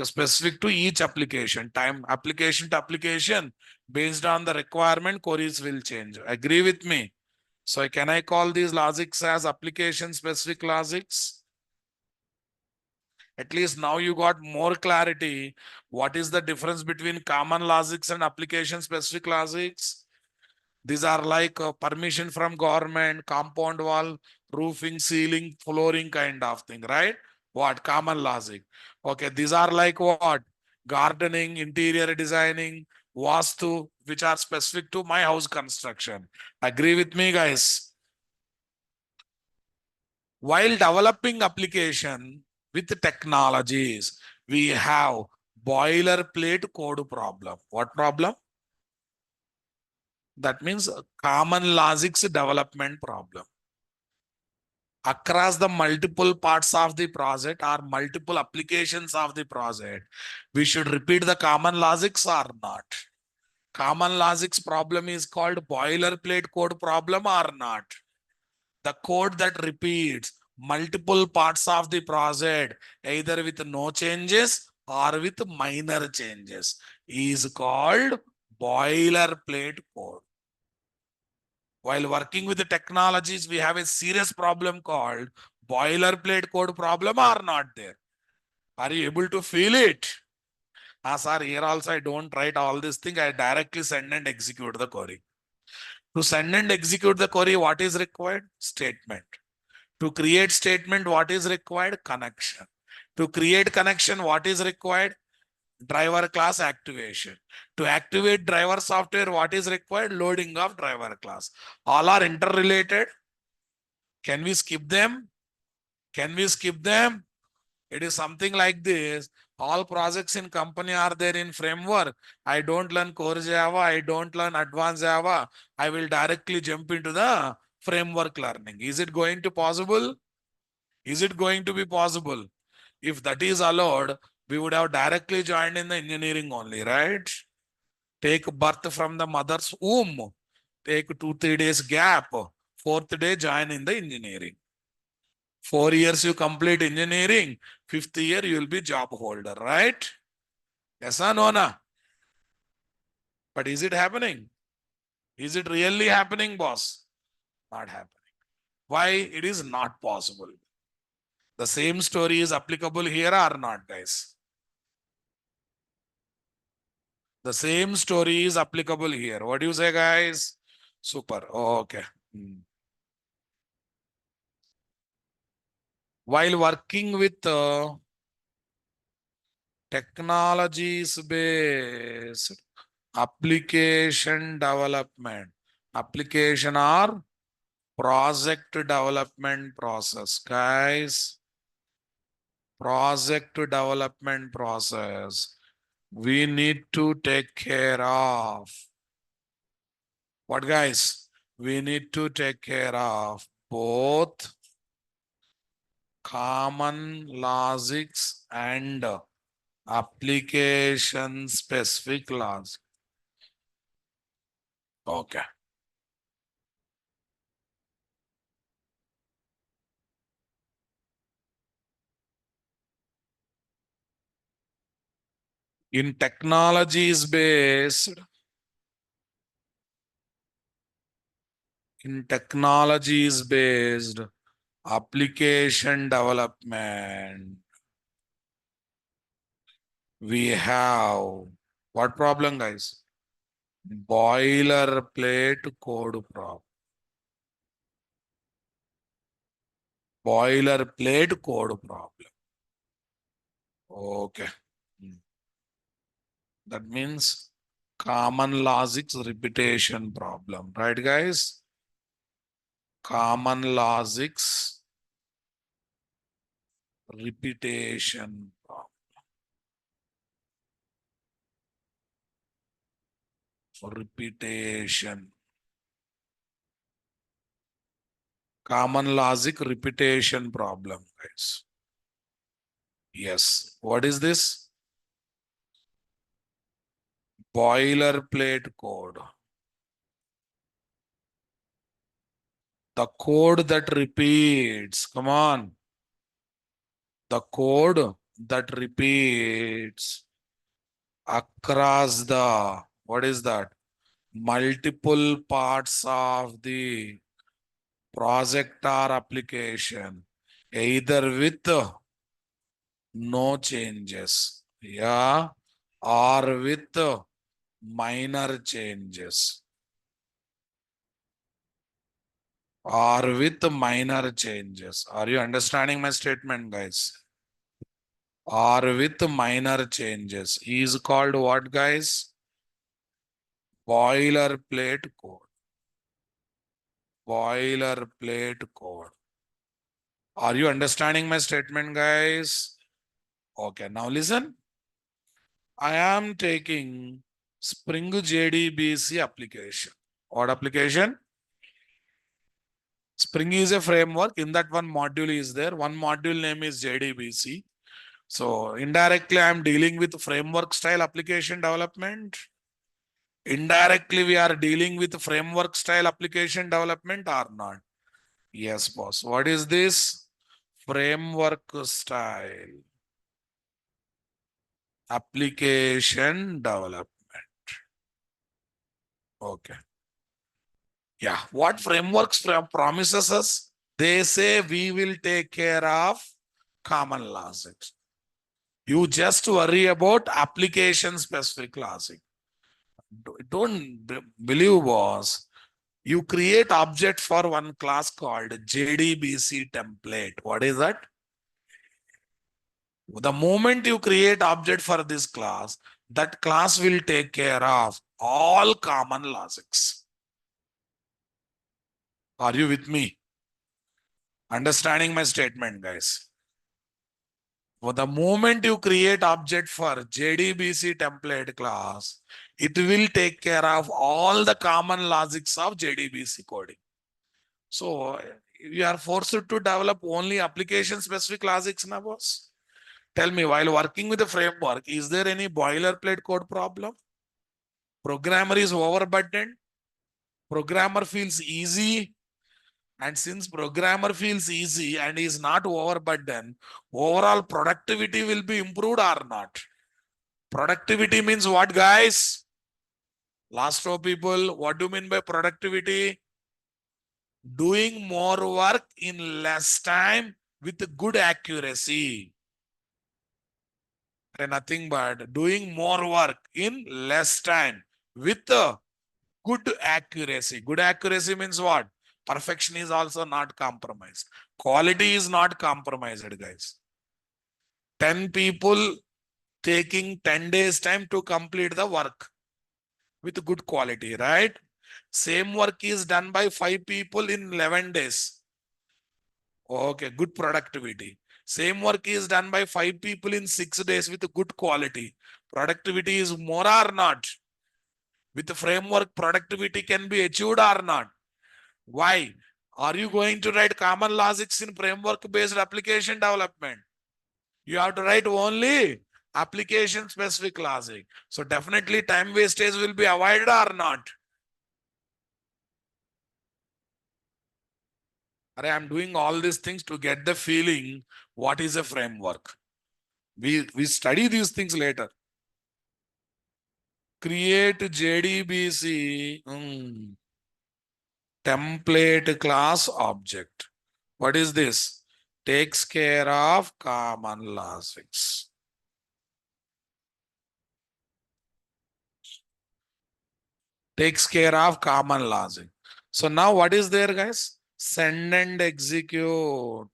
Specific to each application, time application to application, based on the requirement, queries will change. Agree with me? So can I call these logics as application specific logics? At least now you got more clarity. What is the difference between common logics and application specific logics? These are like permission from government, compound wall, roofing, ceiling, flooring kind of thing, right? What? Common logic. Okay, these are like what? Gardening, interior designing, vastu, which are specific to my house construction. Agree with me, guys? While developing application with technologies, we have boilerplate code problem. What problem? That means common logics development problem. Across the multiple parts of the project or multiple applications of the project, we should repeat the common logics or not. Common logics problem is called boilerplate code problem or not. The code that repeats multiple parts of the project, either with no changes or with minor changes, is called boilerplate code. While working with the technologies, we have a serious problem called boilerplate code problem or not there. Are you able to feel it? Sir, here also I don't write all this thing. I directly send and execute the query. To send and execute the query, what is required? Statement. To create statement, what is required? Connection. To create connection, what is required? Driver class activation. To activate driver software, what is required? Loading of driver class. All are interrelated. Can we skip them? Can we skip them? It is something like this. All projects in company are there in framework. I don't learn core Java. I don't learn advanced Java. I will directly jump into the framework learning. Is it going to possible? Is it going to be possible? If that is allowed, we would have directly joined in the engineering only, right? Take birth from the mother's womb. Take 2-3 days gap. Fourth day, join in the engineering. 4 years you complete engineering. Fifth year you will be job holder, right? Yes or no? Na? But is it happening? Is it really happening, boss? Not happening. Why? It is not possible. The same story is applicable here or not, guys? The same story is applicable here. What do you say, guys? Super. Okay. While working with technologies based application development, application or project development process, guys, project development process, we need to take care of what, guys? We need to take care of both common logics and application specific laws. Okay. In technologies based, in technologies based application development, we have what problem, guys? Boilerplate code problem. Boilerplate code problem. Okay. That means common logics repetition problem, right, guys? Common logics repetition problem. Repetition. Common logic repetition problem, guys. Yes. What is this? Boilerplate code. The code that repeats. Come on. The code that repeats across the, what is that? Multiple parts of the project or application, either with no changes, yeah, or with minor changes, or with minor changes. Are you understanding my statement, guys? Or with minor changes is called what, guys? Boilerplate code. Boilerplate code. Are you understanding my statement, guys? Okay, now listen. I am taking Spring JDBC application. What application? Spring is a framework. In that one module is there. One module name is JDBC. So indirectly, I am dealing with framework style application development. Indirectly, we are dealing with framework style application development or not? Yes, boss. What is this? Framework style application development. Okay. Yeah. What frameworks promises us? They say we will take care of common logic. You just worry about application specific logic. Don't believe, boss. You create object for one class called JDBC template. What is that? The moment you create object for this class, that class will take care of all common logics. Are you with me? Understanding my statement, guys? For the moment you create object for JDBC template class, it will take care of all the common logics of JDBC coding. So you are forced to develop only application specific logics now, boss. Tell me, while working with the framework, is there any boilerplate code problem? Programmer is overburdened. Programmer feels easy. And since programmer feels easy and is not overburdened, overall productivity will be improved or not? Productivity means what, guys? Last row people, what do you mean by productivity? Doing more work in less time with good accuracy. nothing but doing more work in less time with good accuracy. Good accuracy means what? Perfection is also not compromised. Quality is not compromised, guys. 10 people taking 10 days time to complete the work with good quality, right? Same work is done by 5 people in 11 days. Okay, good productivity. Same work is done by 5 people in 6 days with good quality. Productivity is more or not? With the framework, productivity can be achieved or not? Why? Are you going to write common logics in framework-based application development? You have to write only application-specific logic. So definitely time wastage will be avoided or not? I'm doing all these things to get the feeling what is a framework. We study these things later. Create JDBC template class object. What is this? Takes care of common logics. Takes care of common logic. So now what is there, guys? Send and execute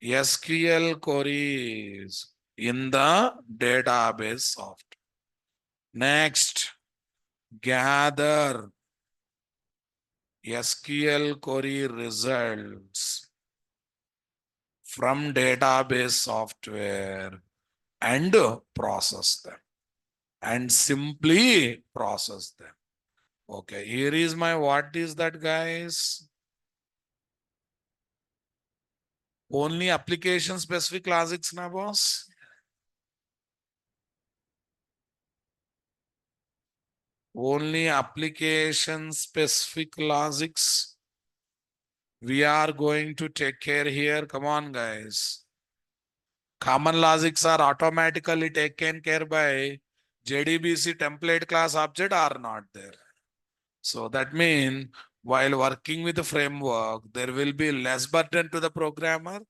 SQL queries in the database software. Next, gather SQL query results from database software and process them. And simply process them. Okay, here is my what is that, guys? Only application specific logics, na boss? Only application specific logics. We are going to take care here. Come on, guys. Common logics are automatically taken care by JDBC template class object are not there. So that means while working with the framework, there will be less burden to the programmer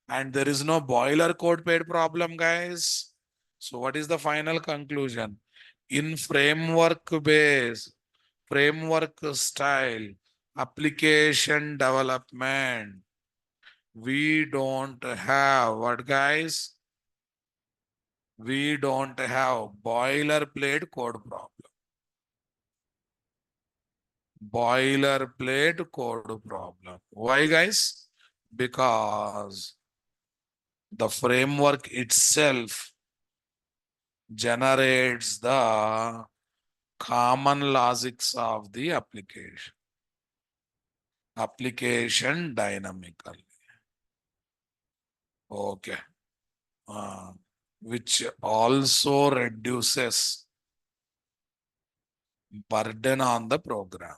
and there is no boiler code paid problem, guys. So what is the final conclusion? In framework base, framework style, application development, we don't have what, guys? We don't have boilerplate code problem. Boilerplate code problem. Why, guys? Because the framework itself generates the common logics of the application. Application dynamically. Okay. Which also reduces burden on the program.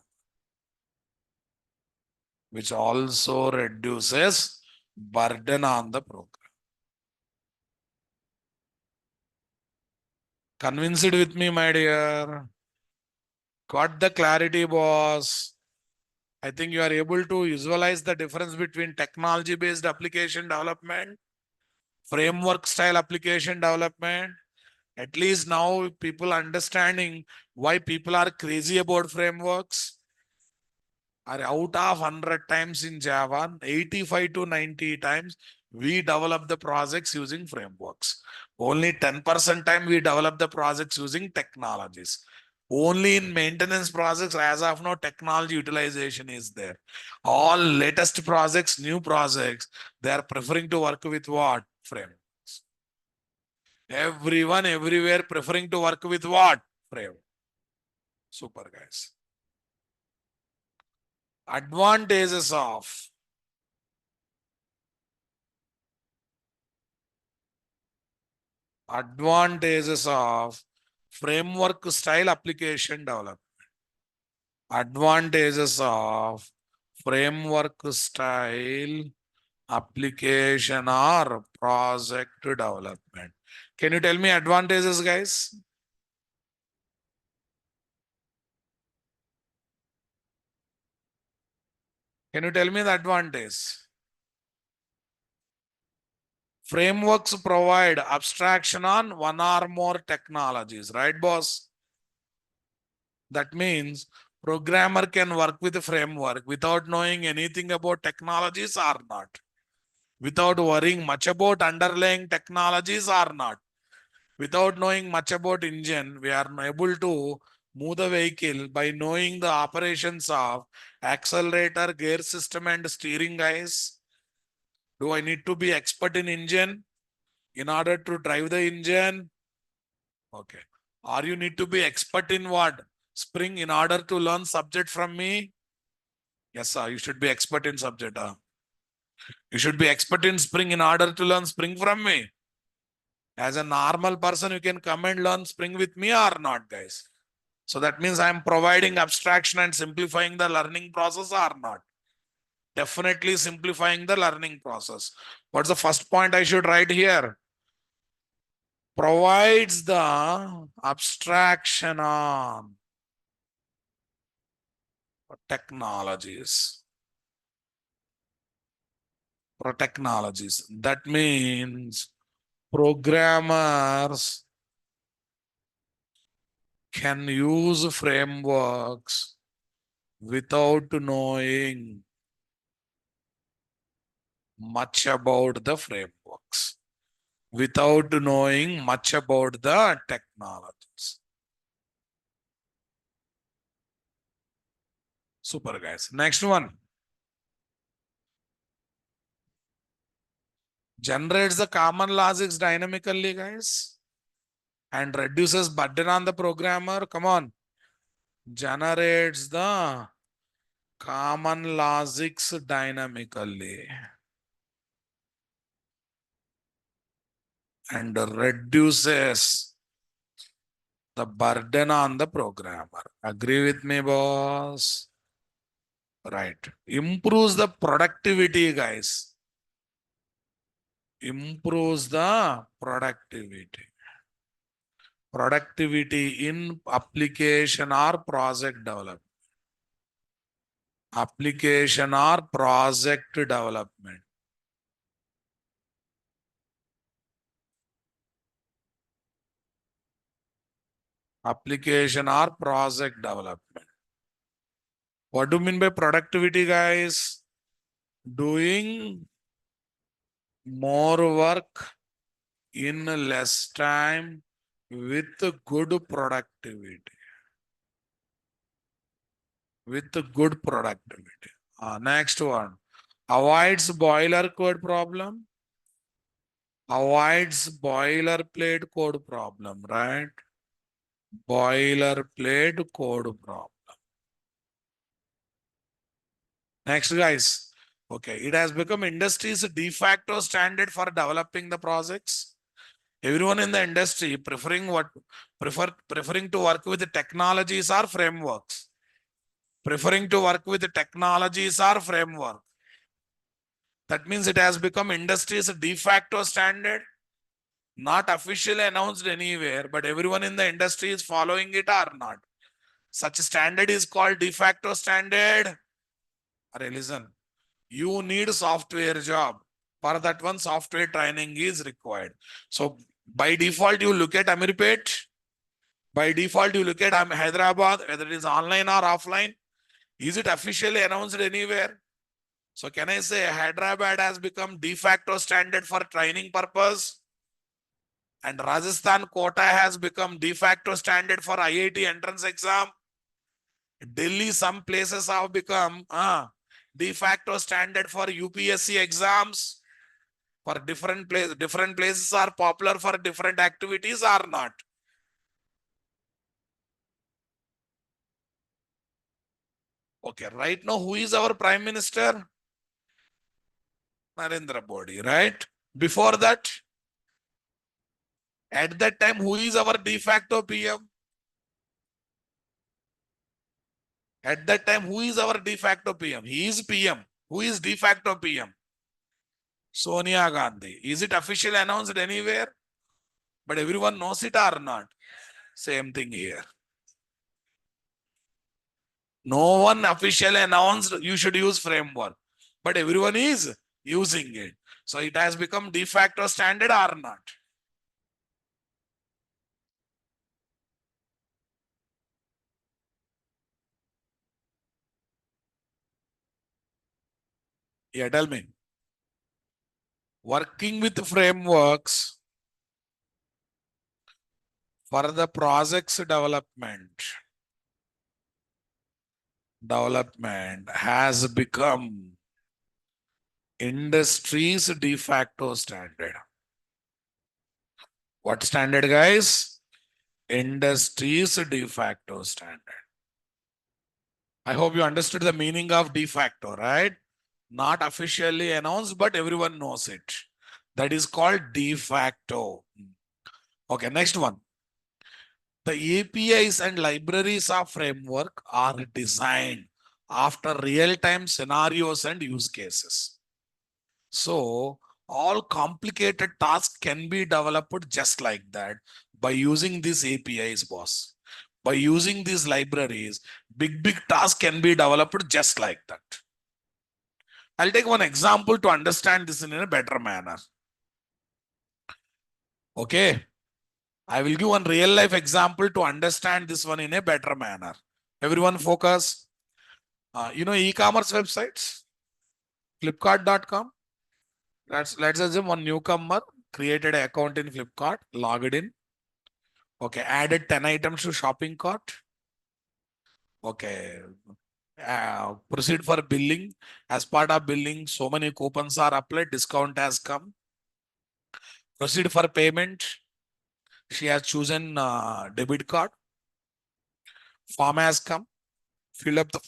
Which also reduces burden on the program. Convinced with me, my dear? Got the clarity, boss? I think you are able to visualize the difference between technology-based application development, framework style application development. At least now people understanding why people are crazy about frameworks. Are out of 100 times in Java, 85 to 90 times we develop the projects using frameworks. Only 10% time we develop the projects using technologies. Only in maintenance projects, as of now, technology utilization is there. All latest projects, new projects, they are preferring to work with what? Frameworks. Everyone, everywhere preferring to work with what? Framework. Super, guys. Advantages of framework style application development. Advantages of framework style application or project development. Can you tell me advantages, guys? Can you tell me the advantage? Frameworks provide abstraction on one or more technologies, right, boss? That means programmer can work with a framework without knowing anything about technologies or not, without worrying much about underlying technologies or not, without knowing much about engine. We are able to move the vehicle by knowing the operations of accelerator, gear system, and steering, guys. Do I need to be expert in engine in order to drive the engine? Okay. Or you need to be expert in what? Spring in order to learn subject from me? Yes, sir. You should be expert in subject. You should be expert in spring in order to learn spring from me. As a normal person, you can come and learn spring with me or not, guys. So that means I'm providing abstraction and simplifying the learning process or not. Definitely simplifying the learning process. What's the first point I should write here? Provides the abstraction on technologies. For technologies. That means programmers can use frameworks without knowing much about the frameworks, without knowing much about the technologies. Super, guys. Next one. Generates the common logics dynamically, guys, and reduces burden on the programmer. Come on. Generates the common logics dynamically and reduces the burden on the programmer. Agree with me, boss? Right. Improves the productivity, guys. Improves the productivity. Productivity in application or project development. Application or project development. Application or project development. What do you mean by productivity, guys? Doing more work in less time with good productivity. With good productivity. Next one. Avoids boiler code problem. Avoids boilerplate code problem, right? Boilerplate code problem. Next, guys. Okay, it has become industry's de facto standard for developing the projects. Everyone in the industry preferring to work with the technologies or frameworks. Preferring to work with the technologies or framework. That means it has become industry's de facto standard, not officially announced anywhere, but everyone in the industry is following it or not. Such a standard is called de facto standard. Array, listen, you need a software job. For that one, software training is required. So by default, you look at Amirpet. By default, you look at Hyderabad, whether it is online or offline. Is it officially announced anywhere? So can I say Hyderabad has become de facto standard for training purpose? And Rajasthan quota has become de facto standard for IIT entrance exam. Delhi, some places have become de facto standard for UPSC exams. For different places are popular for different activities or not. Okay, right now, who is our Prime Minister? Narendra Modi, right? Before that, at that time, who is our de facto PM? At that time, who is our de facto PM? He is PM. Who is de facto PM? Sonia Gandhi. Is it officially announced anywhere? But everyone knows it or not? Same thing here. No one officially announced you should use framework. But everyone is using it. So it has become de facto standard or not? Yeah, tell me. Working with frameworks for the project's development has become industry's de facto standard. What standard, guys? Industry's de facto standard. I hope you understood the meaning of de facto, right? Not officially announced, but everyone knows it. That is called de facto. Okay, next one. The APIs and libraries of framework are designed after real-time scenarios and use cases. So all complicated tasks can be developed just like that by using these APIs, boss. By using these libraries, big tasks can be developed just like that. I'll take one example to understand this in a better manner. Okay. I will give one real life example to understand this one in a better manner. Everyone focus. You know e-commerce websites? Flipkart.com. Let's assume one newcomer created an account in Flipkart, logged in. Okay, added 10 items to shopping cart. Okay, proceed for billing. As part of billing, so many coupons are applied, discount has come. Proceed for payment. She has chosen debit card. Form has come. Fill up the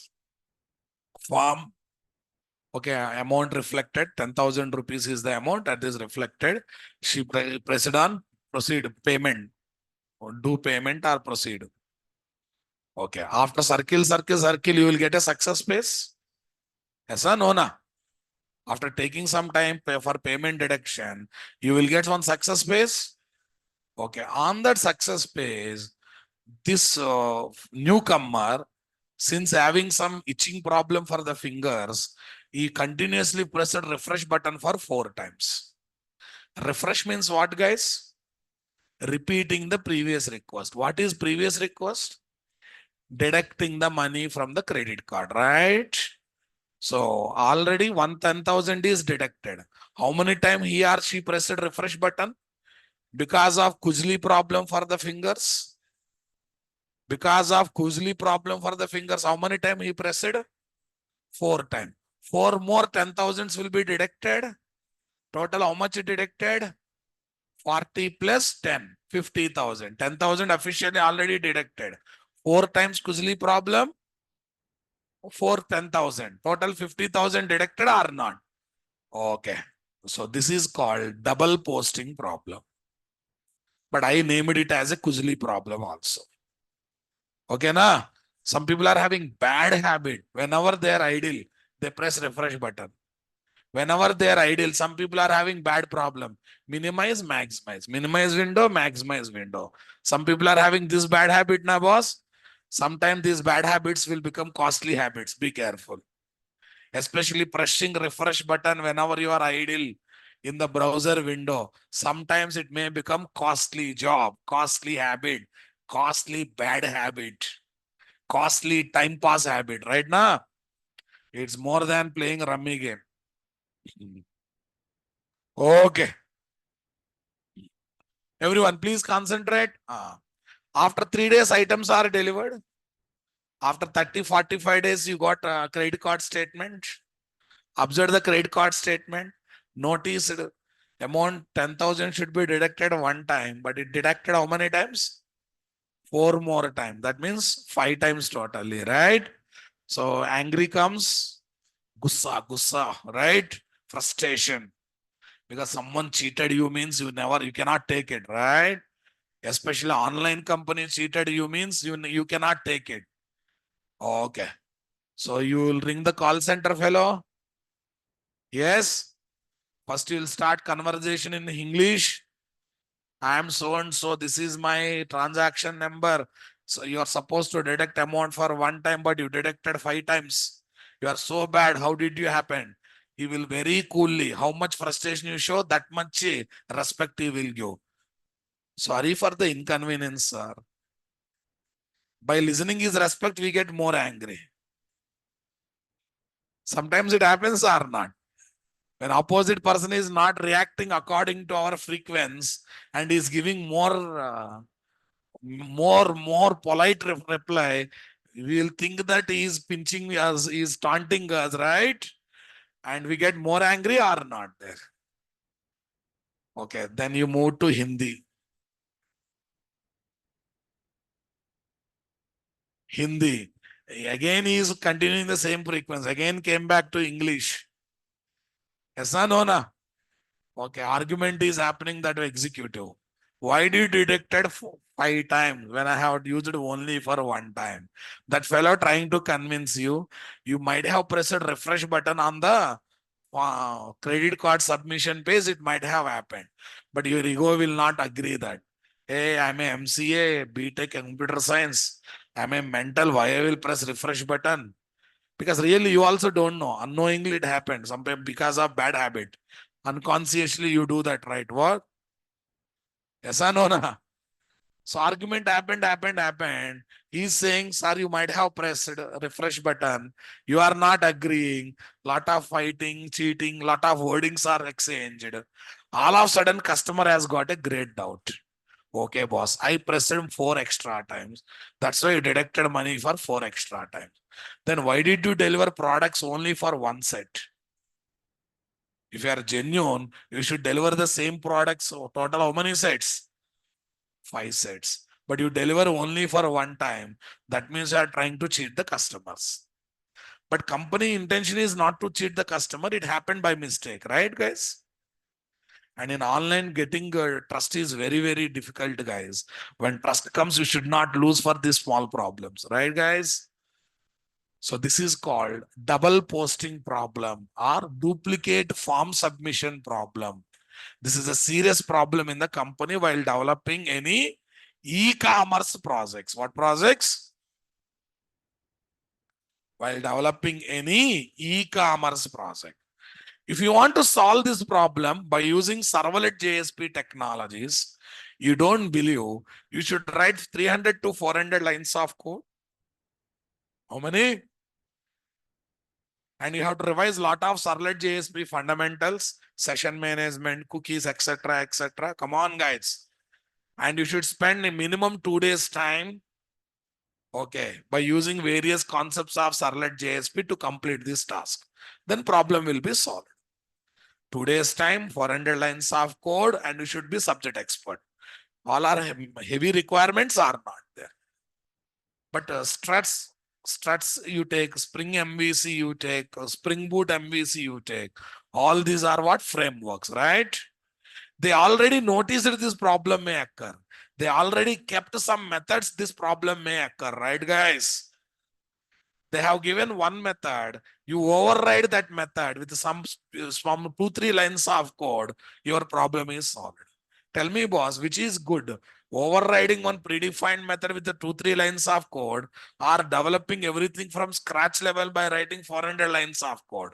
form. Okay, amount reflected. 10,000 rupees is the amount that is reflected. She pressed on proceed payment. Or do payment or proceed. Okay, after circle, you will get a success page. Yes or no? Na? After taking some time for payment deduction, you will get one success page. Okay, on that success page, this newcomer, since having some itching problem for the fingers, he continuously pressed refresh button for 4 times. Refresh means what, guys? Repeating the previous request. What is previous request? Deducting the money from the credit card, right? So already 10,000 is deducted. How many times he or she pressed refresh button? Because of Kujli problem for the fingers. Because of Kujli problem for the fingers, how many times he pressed? 4 times. 4 more 10,000s will be deducted. Total how much deducted? 40 plus 10, 50,000. 10,000 officially already deducted. 4 times Kujli problem, 4 10,000. Total 50,000 deducted or not? Okay. So this is called double posting problem. But I named it as a Kujli problem also. Okay, na? Some people are having bad habit. Whenever they are idle, they press refresh button. Whenever they are idle, some people are having bad problem. Minimize, maximize. Minimize window, maximize window. Some people are having this bad habit, na boss. Sometimes these bad habits will become costly habits. Be careful. Especially pressing refresh button whenever you are idle in the browser window. Sometimes it may become costly job, costly habit, costly bad habit, costly time pass habit. Right now, it's more than playing rummy game. Okay. Everyone, please concentrate. After 3 days, items are delivered. After 30, 45 days, you got a credit card statement. Observe the credit card statement. Notice amount 10,000 should be deducted one time, but it deducted how many times? 4 more times. That means 5 times totally, right? So angry comes, gussa, right? Frustration. Because someone cheated you means you cannot take it, right? Especially online company cheated you means you cannot take it. Okay. So you will ring the call center fellow. Yes. First you will start conversation in English. I am so and so. This is my transaction number. So you are supposed to deduct amount for one time, but you deducted 5 times. You are so bad. How did you happen? He will very coolly, how much frustration you show, that much respect he will give. Sorry for the inconvenience, sir. By listening his respect, we get more angry. Sometimes it happens or not. When opposite person is not reacting according to our frequency and is giving more polite reply, we will think that he is pinching us, he is taunting us, right? And we get more angry or not there. Okay, then you move to Hindi. Hindi. Again, he is continuing the same frequency. Again, came back to English. Yes or no? Na? Okay, argument is happening that executive. Why did you detected 5 times when I have used it only for 1 time? That fellow trying to convince you, you might have pressed refresh button on the credit card submission page, it might have happened. But your ego will not agree that. Hey, I'm a MCA, BTech computer science. I'm a mental, why I will press refresh button? Because really you also don't know. Unknowingly it happened. Sometimes because of bad habit. Unconsciously you do that, right? What? Yes or no? Na? So argument happened. He's saying, sir, you might have pressed refresh button. You are not agreeing. Lot of fighting, cheating, lot of wordings are exchanged. All of a sudden, customer has got a great doubt. Okay, boss, I pressed him 4 extra times. That's why you deducted money for 4 extra times. Then why did you deliver products only for 1 set? If you are genuine, you should deliver the same products. So total how many sets? 5 sets. But you deliver only for 1 time. That means you are trying to cheat the customers. But company intention is not to cheat the customer. It happened by mistake, right, guys? And in online, getting trust is very, very difficult, guys. When trust comes, you should not lose for these small problems, right, guys? So this is called double posting problem or duplicate form submission problem. This is a serious problem in the company while developing any e-commerce projects. What projects? While developing any e-commerce project. If you want to solve this problem by using servlet JSP technologies, you don't believe, you should write 300 to 400 lines of code. How many? And you have to revise a lot of servlet JSP fundamentals, session management, cookies, etc., etc. Come on, guys. And you should spend a minimum 2 days time, okay, by using various concepts of servlet JSP to complete this task. Then problem will be solved. 2 days time, 400 lines of code, and you should be subject expert. All our heavy requirements are not there. But struts you take, Spring MVC you take, Spring Boot MVC you take. All these are what? Frameworks, right? They already noticed that this problem may occur. They already kept some methods this problem may occur, right, guys? They have given one method. You override that method with some 2-3 lines of code. Your problem is solved. Tell me, boss, which is good? Overriding one predefined method with the 2-3 lines of code or developing everything from scratch level by writing 400 lines of code?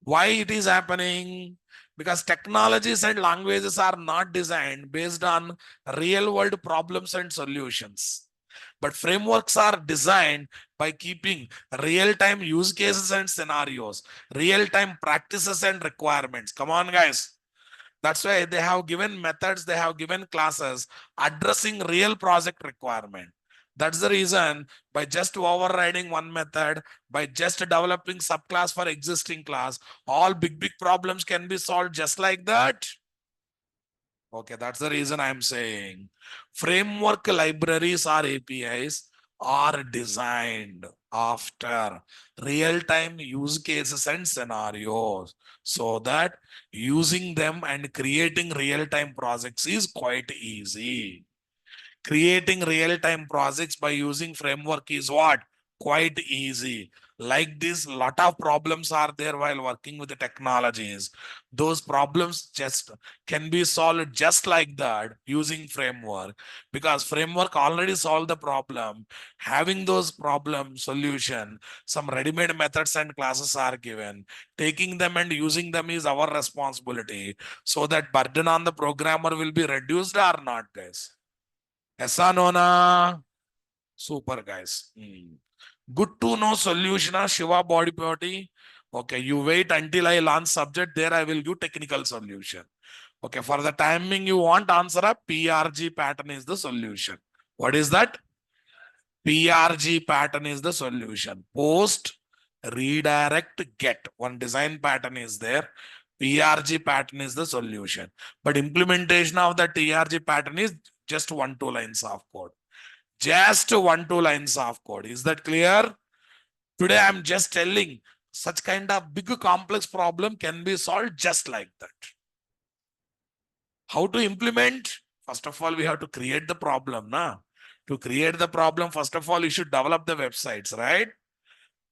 Why it is happening? Because technologies and languages are not designed based on real world problems and solutions. But frameworks are designed by keeping real-time use cases and scenarios, real-time practices and requirements. Come on, guys. That's why they have given methods, they have given classes addressing real project requirement. That's the reason by just overriding one method, by just developing subclass for existing class, all big problems can be solved just like that. Okay, that's the reason I'm saying framework libraries or APIs are designed after real-time use cases and scenarios so that using them and creating real-time projects is quite easy. Creating real-time projects by using framework is what? quite easy. Like this, lot of problems are there while working with the technologies. Those problems just can be solved just like that using framework, because framework already solved the problem. Having those problem solution, some ready-made methods and classes are given. Taking them and using them is our responsibility, so that burden on the programmer will be reduced or not, guys. Yes or no, na? Super, guys. Good to know solution, Shiva body body. Okay, you wait until I launch subject. There I will give technical solution. Okay, for the timing you want answer, a PRG pattern is the solution. What is that? PRG pattern is the solution. Post, redirect, get. One design pattern is there. PRG pattern is the solution. But implementation of the TRG pattern is just 1-2 lines of code. Just 1-2 lines of code. Is that clear? Today I'm just telling such kind of big complex problem can be solved just like that. How to implement? First of all, we have to create the problem. Na? To create the problem, first of all, you should develop the websites, right?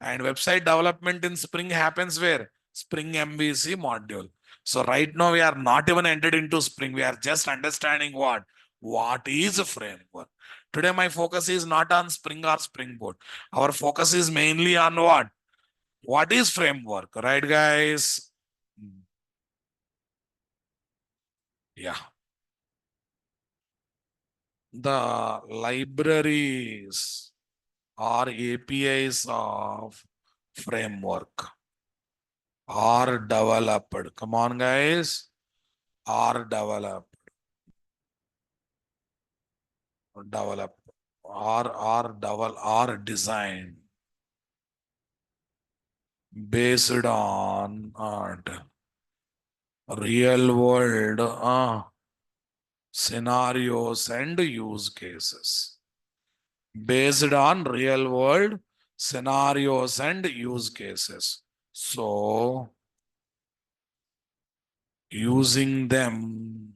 And website development in Spring happens where? Spring MVC module. So right now we are not even entered into Spring. We are just understanding what is a framework. Today my focus is not on Spring or Springboard. Our focus is mainly on what? What is framework, right, guys? Yeah. The libraries or APIs of framework are developed. Come on, guys. Are developed. Developed. Are designed based on real world scenarios and use cases. Based on real world scenarios and use cases. So, using them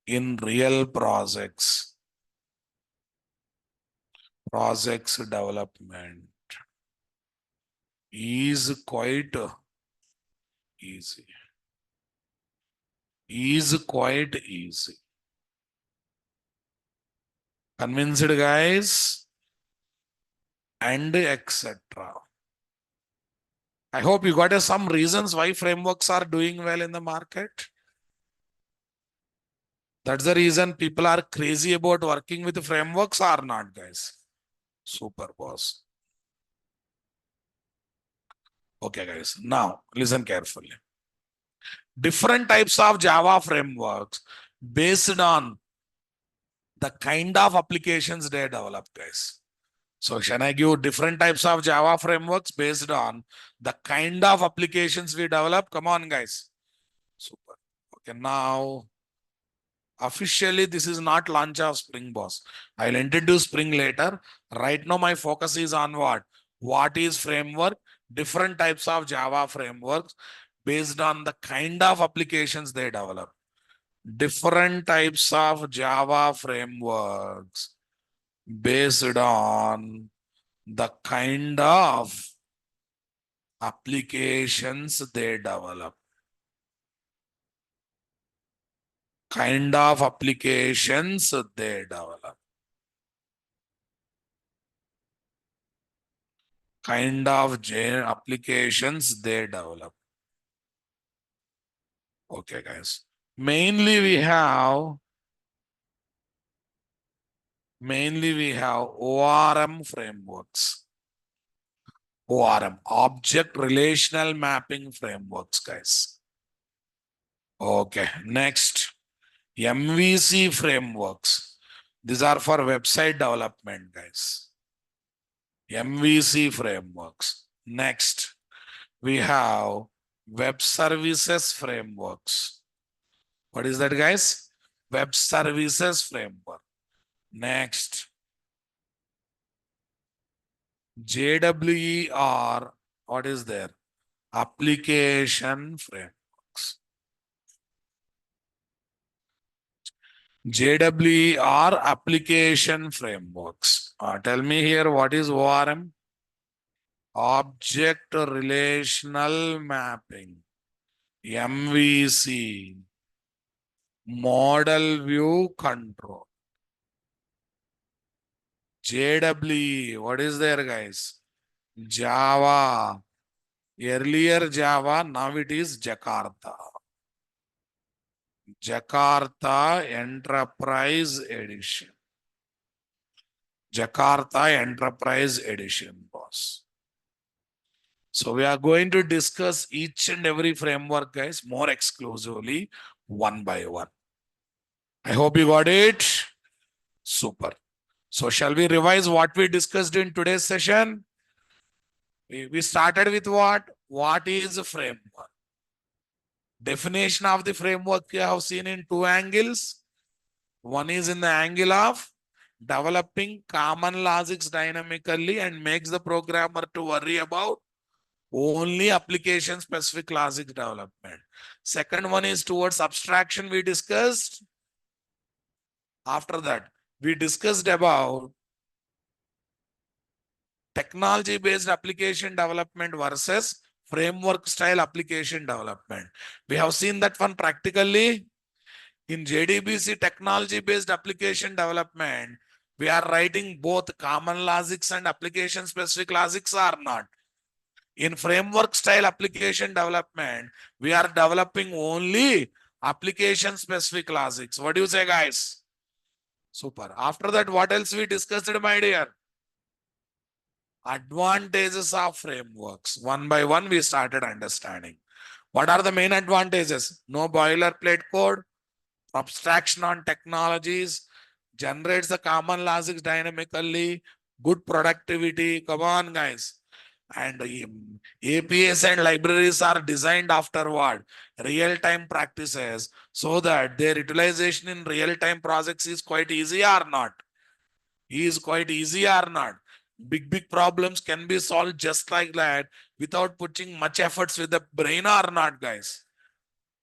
in real projects development is quite easy. Is quite easy. Convinced, guys? And etc. I hope you got some reasons why frameworks are doing well in the market. That's the reason people are crazy about working with frameworks or not, guys. Super, boss. Okay, guys. Now, listen carefully. Different types of Java frameworks based on the kind of applications they develop, guys. So, can I give different types of Java frameworks based on the kind of applications we develop? Come on, guys. Super. Okay, now, officially, this is not launch of Spring, boss. I'll introduce Spring later. Right now, my focus is on what? What is framework? Different types of Java frameworks based on the kind of applications they develop. Different types of Java frameworks based on the kind of applications they develop. Kind of applications they develop. Kind of applications they develop. Okay, guys. Mainly we have ORM frameworks. ORM, object relational mapping frameworks, guys. Okay, next, MVC frameworks. These are for website development, guys. MVC frameworks. Next, we have web services frameworks. What is that, guys? Web services framework. Next, JWER. What is there? Application frameworks. JWE are application frameworks. Tell me here, what is ORM? Object Relational Mapping. MVC. Model View Control. JWE, what is there, guys? Java. Earlier Java, now it is Jakarta. Jakarta Enterprise Edition. Jakarta Enterprise Edition, boss. So we are going to discuss each and every framework, guys, more exclusively, one by one. I hope you got it. Super. So shall we revise what we discussed in today's session? We started with what? What is a framework? Definition of the framework we have seen in two angles. One is in the angle of developing common logics dynamically and makes the programmer to worry about only application specific logic development. Second one is towards abstraction we discussed. After that, we discussed about technology based application development versus framework style application development. We have seen that one practically. In JDBC technology based application development, we are writing both common logics and application specific logics or not. In framework style application development, we are developing only application specific logics. What do you say, guys? Super. After that, what else we discussed, my dear? Advantages of frameworks. One by one, we started understanding. What are the main advantages? No boilerplate code, abstraction on technologies, generates the common logics dynamically, good productivity. Come on, guys. And APIs and libraries are designed afterward, real-time practices, so that their utilization in real-time projects is quite easy or not. Is quite easy or not. Big problems can be solved just like that without putting much efforts with the brain or not, guys.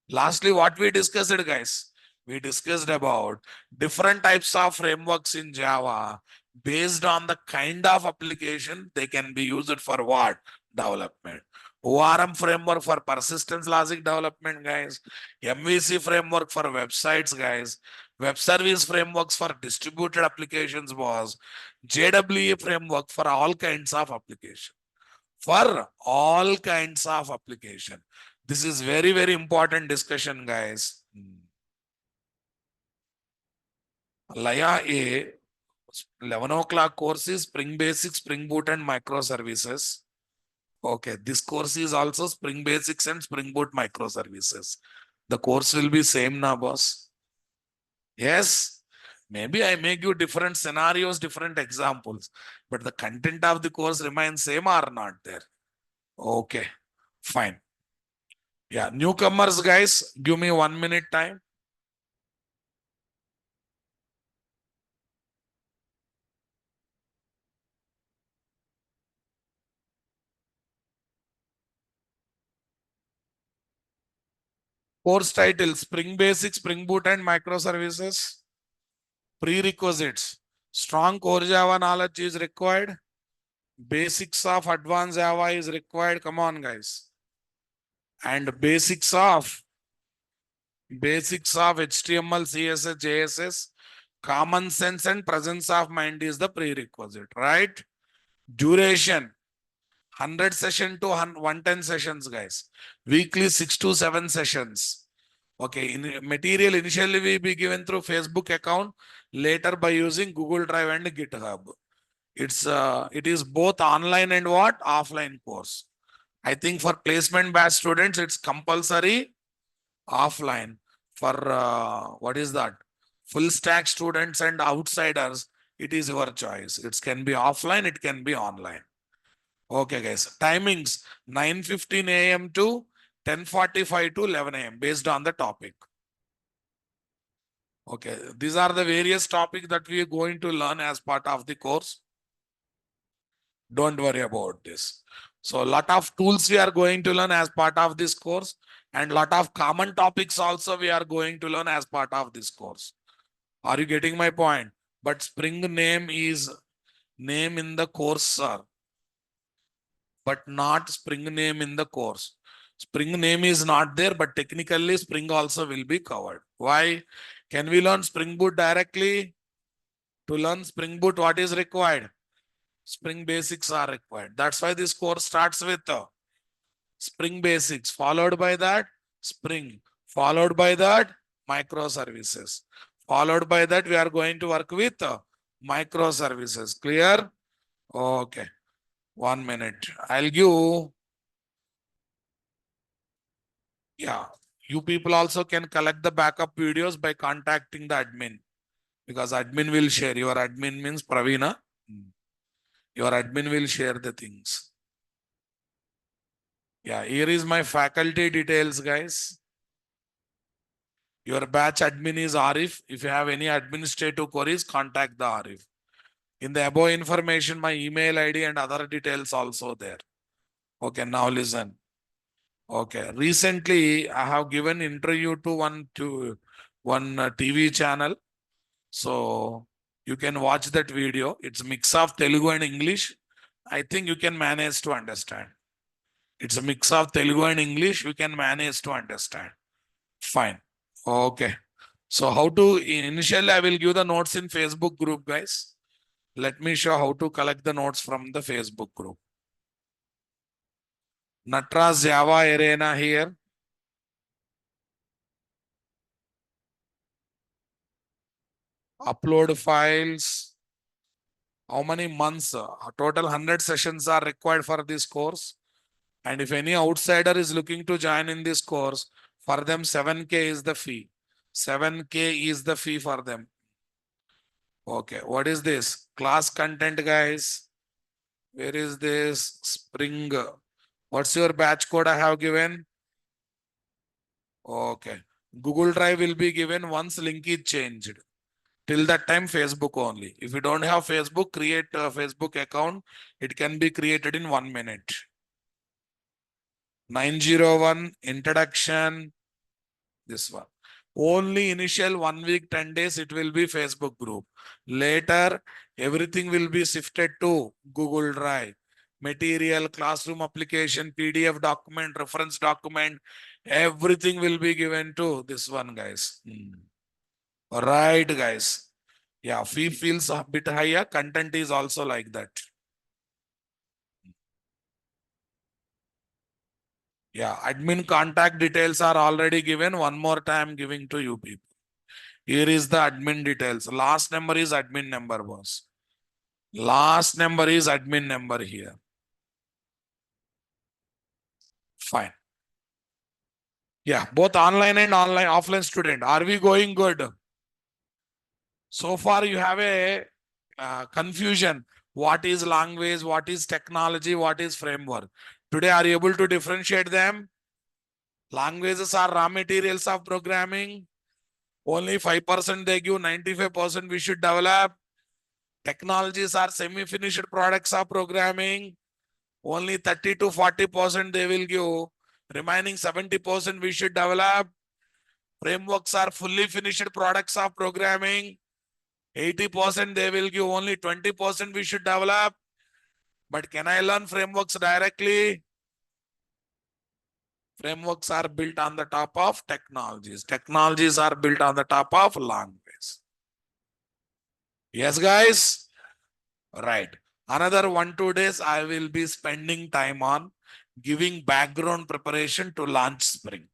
Lastly, what we discussed, guys, we discussed about different types of frameworks in Java based on the kind of application they can be used for what? Development. ORM framework for persistence logic development, guys. MVC framework for websites, guys. Web service frameworks for distributed applications was JWE framework for all kinds of application. For all kinds of application. This is very, very important discussion, guys. Laya A, 11 o'clock course is Spring Basics, Spring Boot and Microservices. Okay, this course is also Spring Basics and Spring Boot Microservices. The course will be same now, boss. Yes, maybe I make you different scenarios, different examples, but the content of the course remains same or not there. Okay, fine. Yeah, newcomers, guys, give me 1 minute time. Course title, Spring Basics, Spring Boot and Microservices. Prerequisites, strong core Java knowledge is required. Basics of advanced Java is required. Come on, guys. And basics of HTML, CSS, JSS, common sense and presence of mind is the prerequisite, right? Duration, 100 session to 110 sessions, guys. Weekly 6 to 7 sessions. Okay, material initially will be given through Facebook account, later by using Google Drive and GitHub. It is both online and what? Offline course. I think for placement batch students, it's compulsory offline. For what is that? Full stack students and outsiders, it is your choice. It can be offline, it can be online. Okay, guys. Timings 9:15 a.m. to 10:45 to 11 a.m. based on the topic. Okay, these are the various topics that we are going to learn as part of the course. Don't worry about this. So a lot of tools we are going to learn as part of this course, and lot of common topics also we are going to learn as part of this course. Are you getting my point? But Spring name is name in the course, sir, but not Spring name in the course. Spring name is not there, but technically Spring also will be covered. Why? Can we learn Spring Boot directly? To learn Spring Boot, what is required? Spring basics are required. That's why this course starts with Spring basics, followed by that Spring, followed by that microservices, followed by that we are going to work with microservices. Clear? Okay. 1 minute. I'll give. Yeah. You people also can collect the backup videos by contacting the admin, because admin will share. Your admin means Pravina. Your admin will share the things. Yeah, here is my faculty details, guys. Your batch admin is Arif. If you have any administrative queries, contact the Arif. In the above information, my email ID and other details also there. Okay, now listen. Okay, recently I have given interview to one TV channel. So you can watch that video. It's a mix of Telugu and English. I think you can manage to understand. It's a mix of Telugu and English. You can manage to understand. Fine. Okay. So how to, initially I will give the notes in Facebook group, guys. Let me show how to collect the notes from the Facebook group. Natras Java Arena here. Upload files. How many months? Total 100 sessions are required for this course. And if any outsider is looking to join in this course, for them 7K is the fee. 7K is the fee for them. Okay, what is this? Class content, guys. Where is this? Spring. What's your batch code I have given? Okay. Google Drive will be given once link is changed. Till that time, Facebook only. If you don't have Facebook, create a Facebook account. It can be created in 1 minute. 901 introduction. This one. Only initial 1 week, 10 days, it will be Facebook group. Later, everything will be shifted to Google Drive. Material, classroom application, PDF document, reference document, everything will be given to this one, guys. Right, guys. Yeah, fee feels a bit higher. Content is also like that. Yeah, admin contact details are already given. One more time giving to you people. Here is the admin details. Last number is admin number, boss. Last number is admin number here. Fine. Yeah, both online and online offline student. Are we going good? So far you have a confusion. What is language? What is technology? What is framework? Today are you able to differentiate them? Languages are raw materials of programming. Only 5% they give, 95% we should develop. Technologies are semi-finished products of programming. Only 30 to 40% they will give. Remaining 70% we should develop. Frameworks are fully finished products of programming. 80% they will give, only 20% we should develop. But can I learn frameworks directly? Frameworks are built on the top of technologies. Technologies are built on the top of language. Yes, guys? Right. Another 1-2 days, I will be spending time on giving background preparation to launch Spring.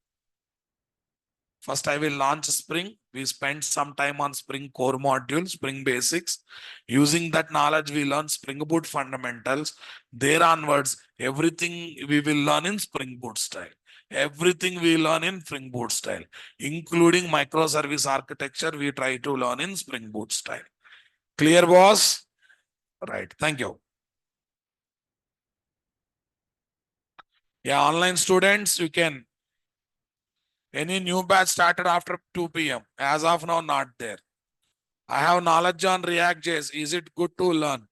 First, I will launch Spring. We spend some time on Spring core module, Spring basics. Using that knowledge, we learn Spring Boot fundamentals. There onwards, everything we will learn in Spring Boot style. Everything we learn in Spring Boot style, including microservice architecture, we try to learn in Spring Boot style. Clear, boss? Right. Thank you. Yeah, online students, you can. Any new batch started after 2 p.m. As of now, not there. I have knowledge on React.js. Is it good to learn?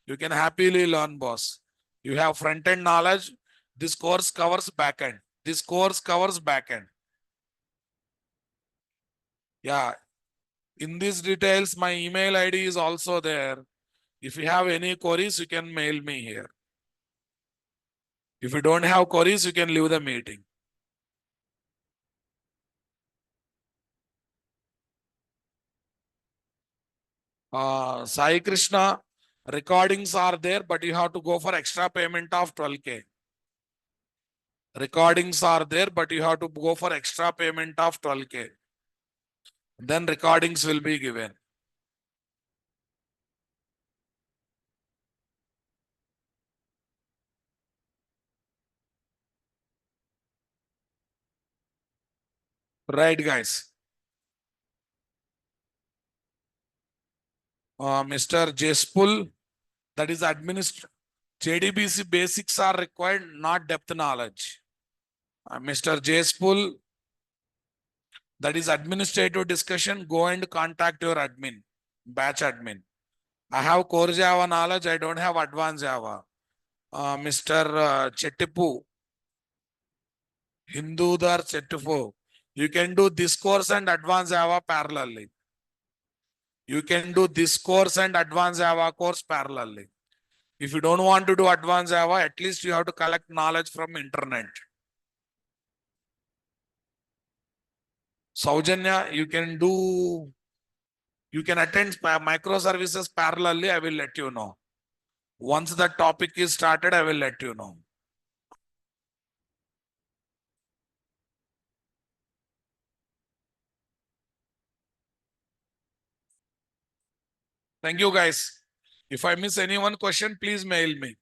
You can happily learn, boss. You have front-end knowledge. This course covers backend. This course covers backend. Yeah. In these details, my email ID is also there. If you have any queries, you can mail me here. If you don't have queries, you can leave the meeting. Sai Krishna, recordings are there, but you have to go for extra payment of 12K. Recordings are there, but you have to go for extra payment of 12K. Then recordings will be given. Right, guys. Mr. Jespul, that is JDBC basics are required, not depth knowledge. Mr. Jespul, that is administrative discussion. Go and contact your admin, batch admin. I have core Java knowledge. I don't have advanced Java. Mr. Chettipu, Hindudar Chettipu, you can do this course and advanced Java parallelly. You can do this course and advanced Java course parallelly. If you don't want to do advanced Java, at least you have to collect knowledge from internet. Saujanya, you can attend microservices parallelly. I will let you know. Once the topic is started, I will let you know. Thank you, guys. If I miss any one question, please mail me.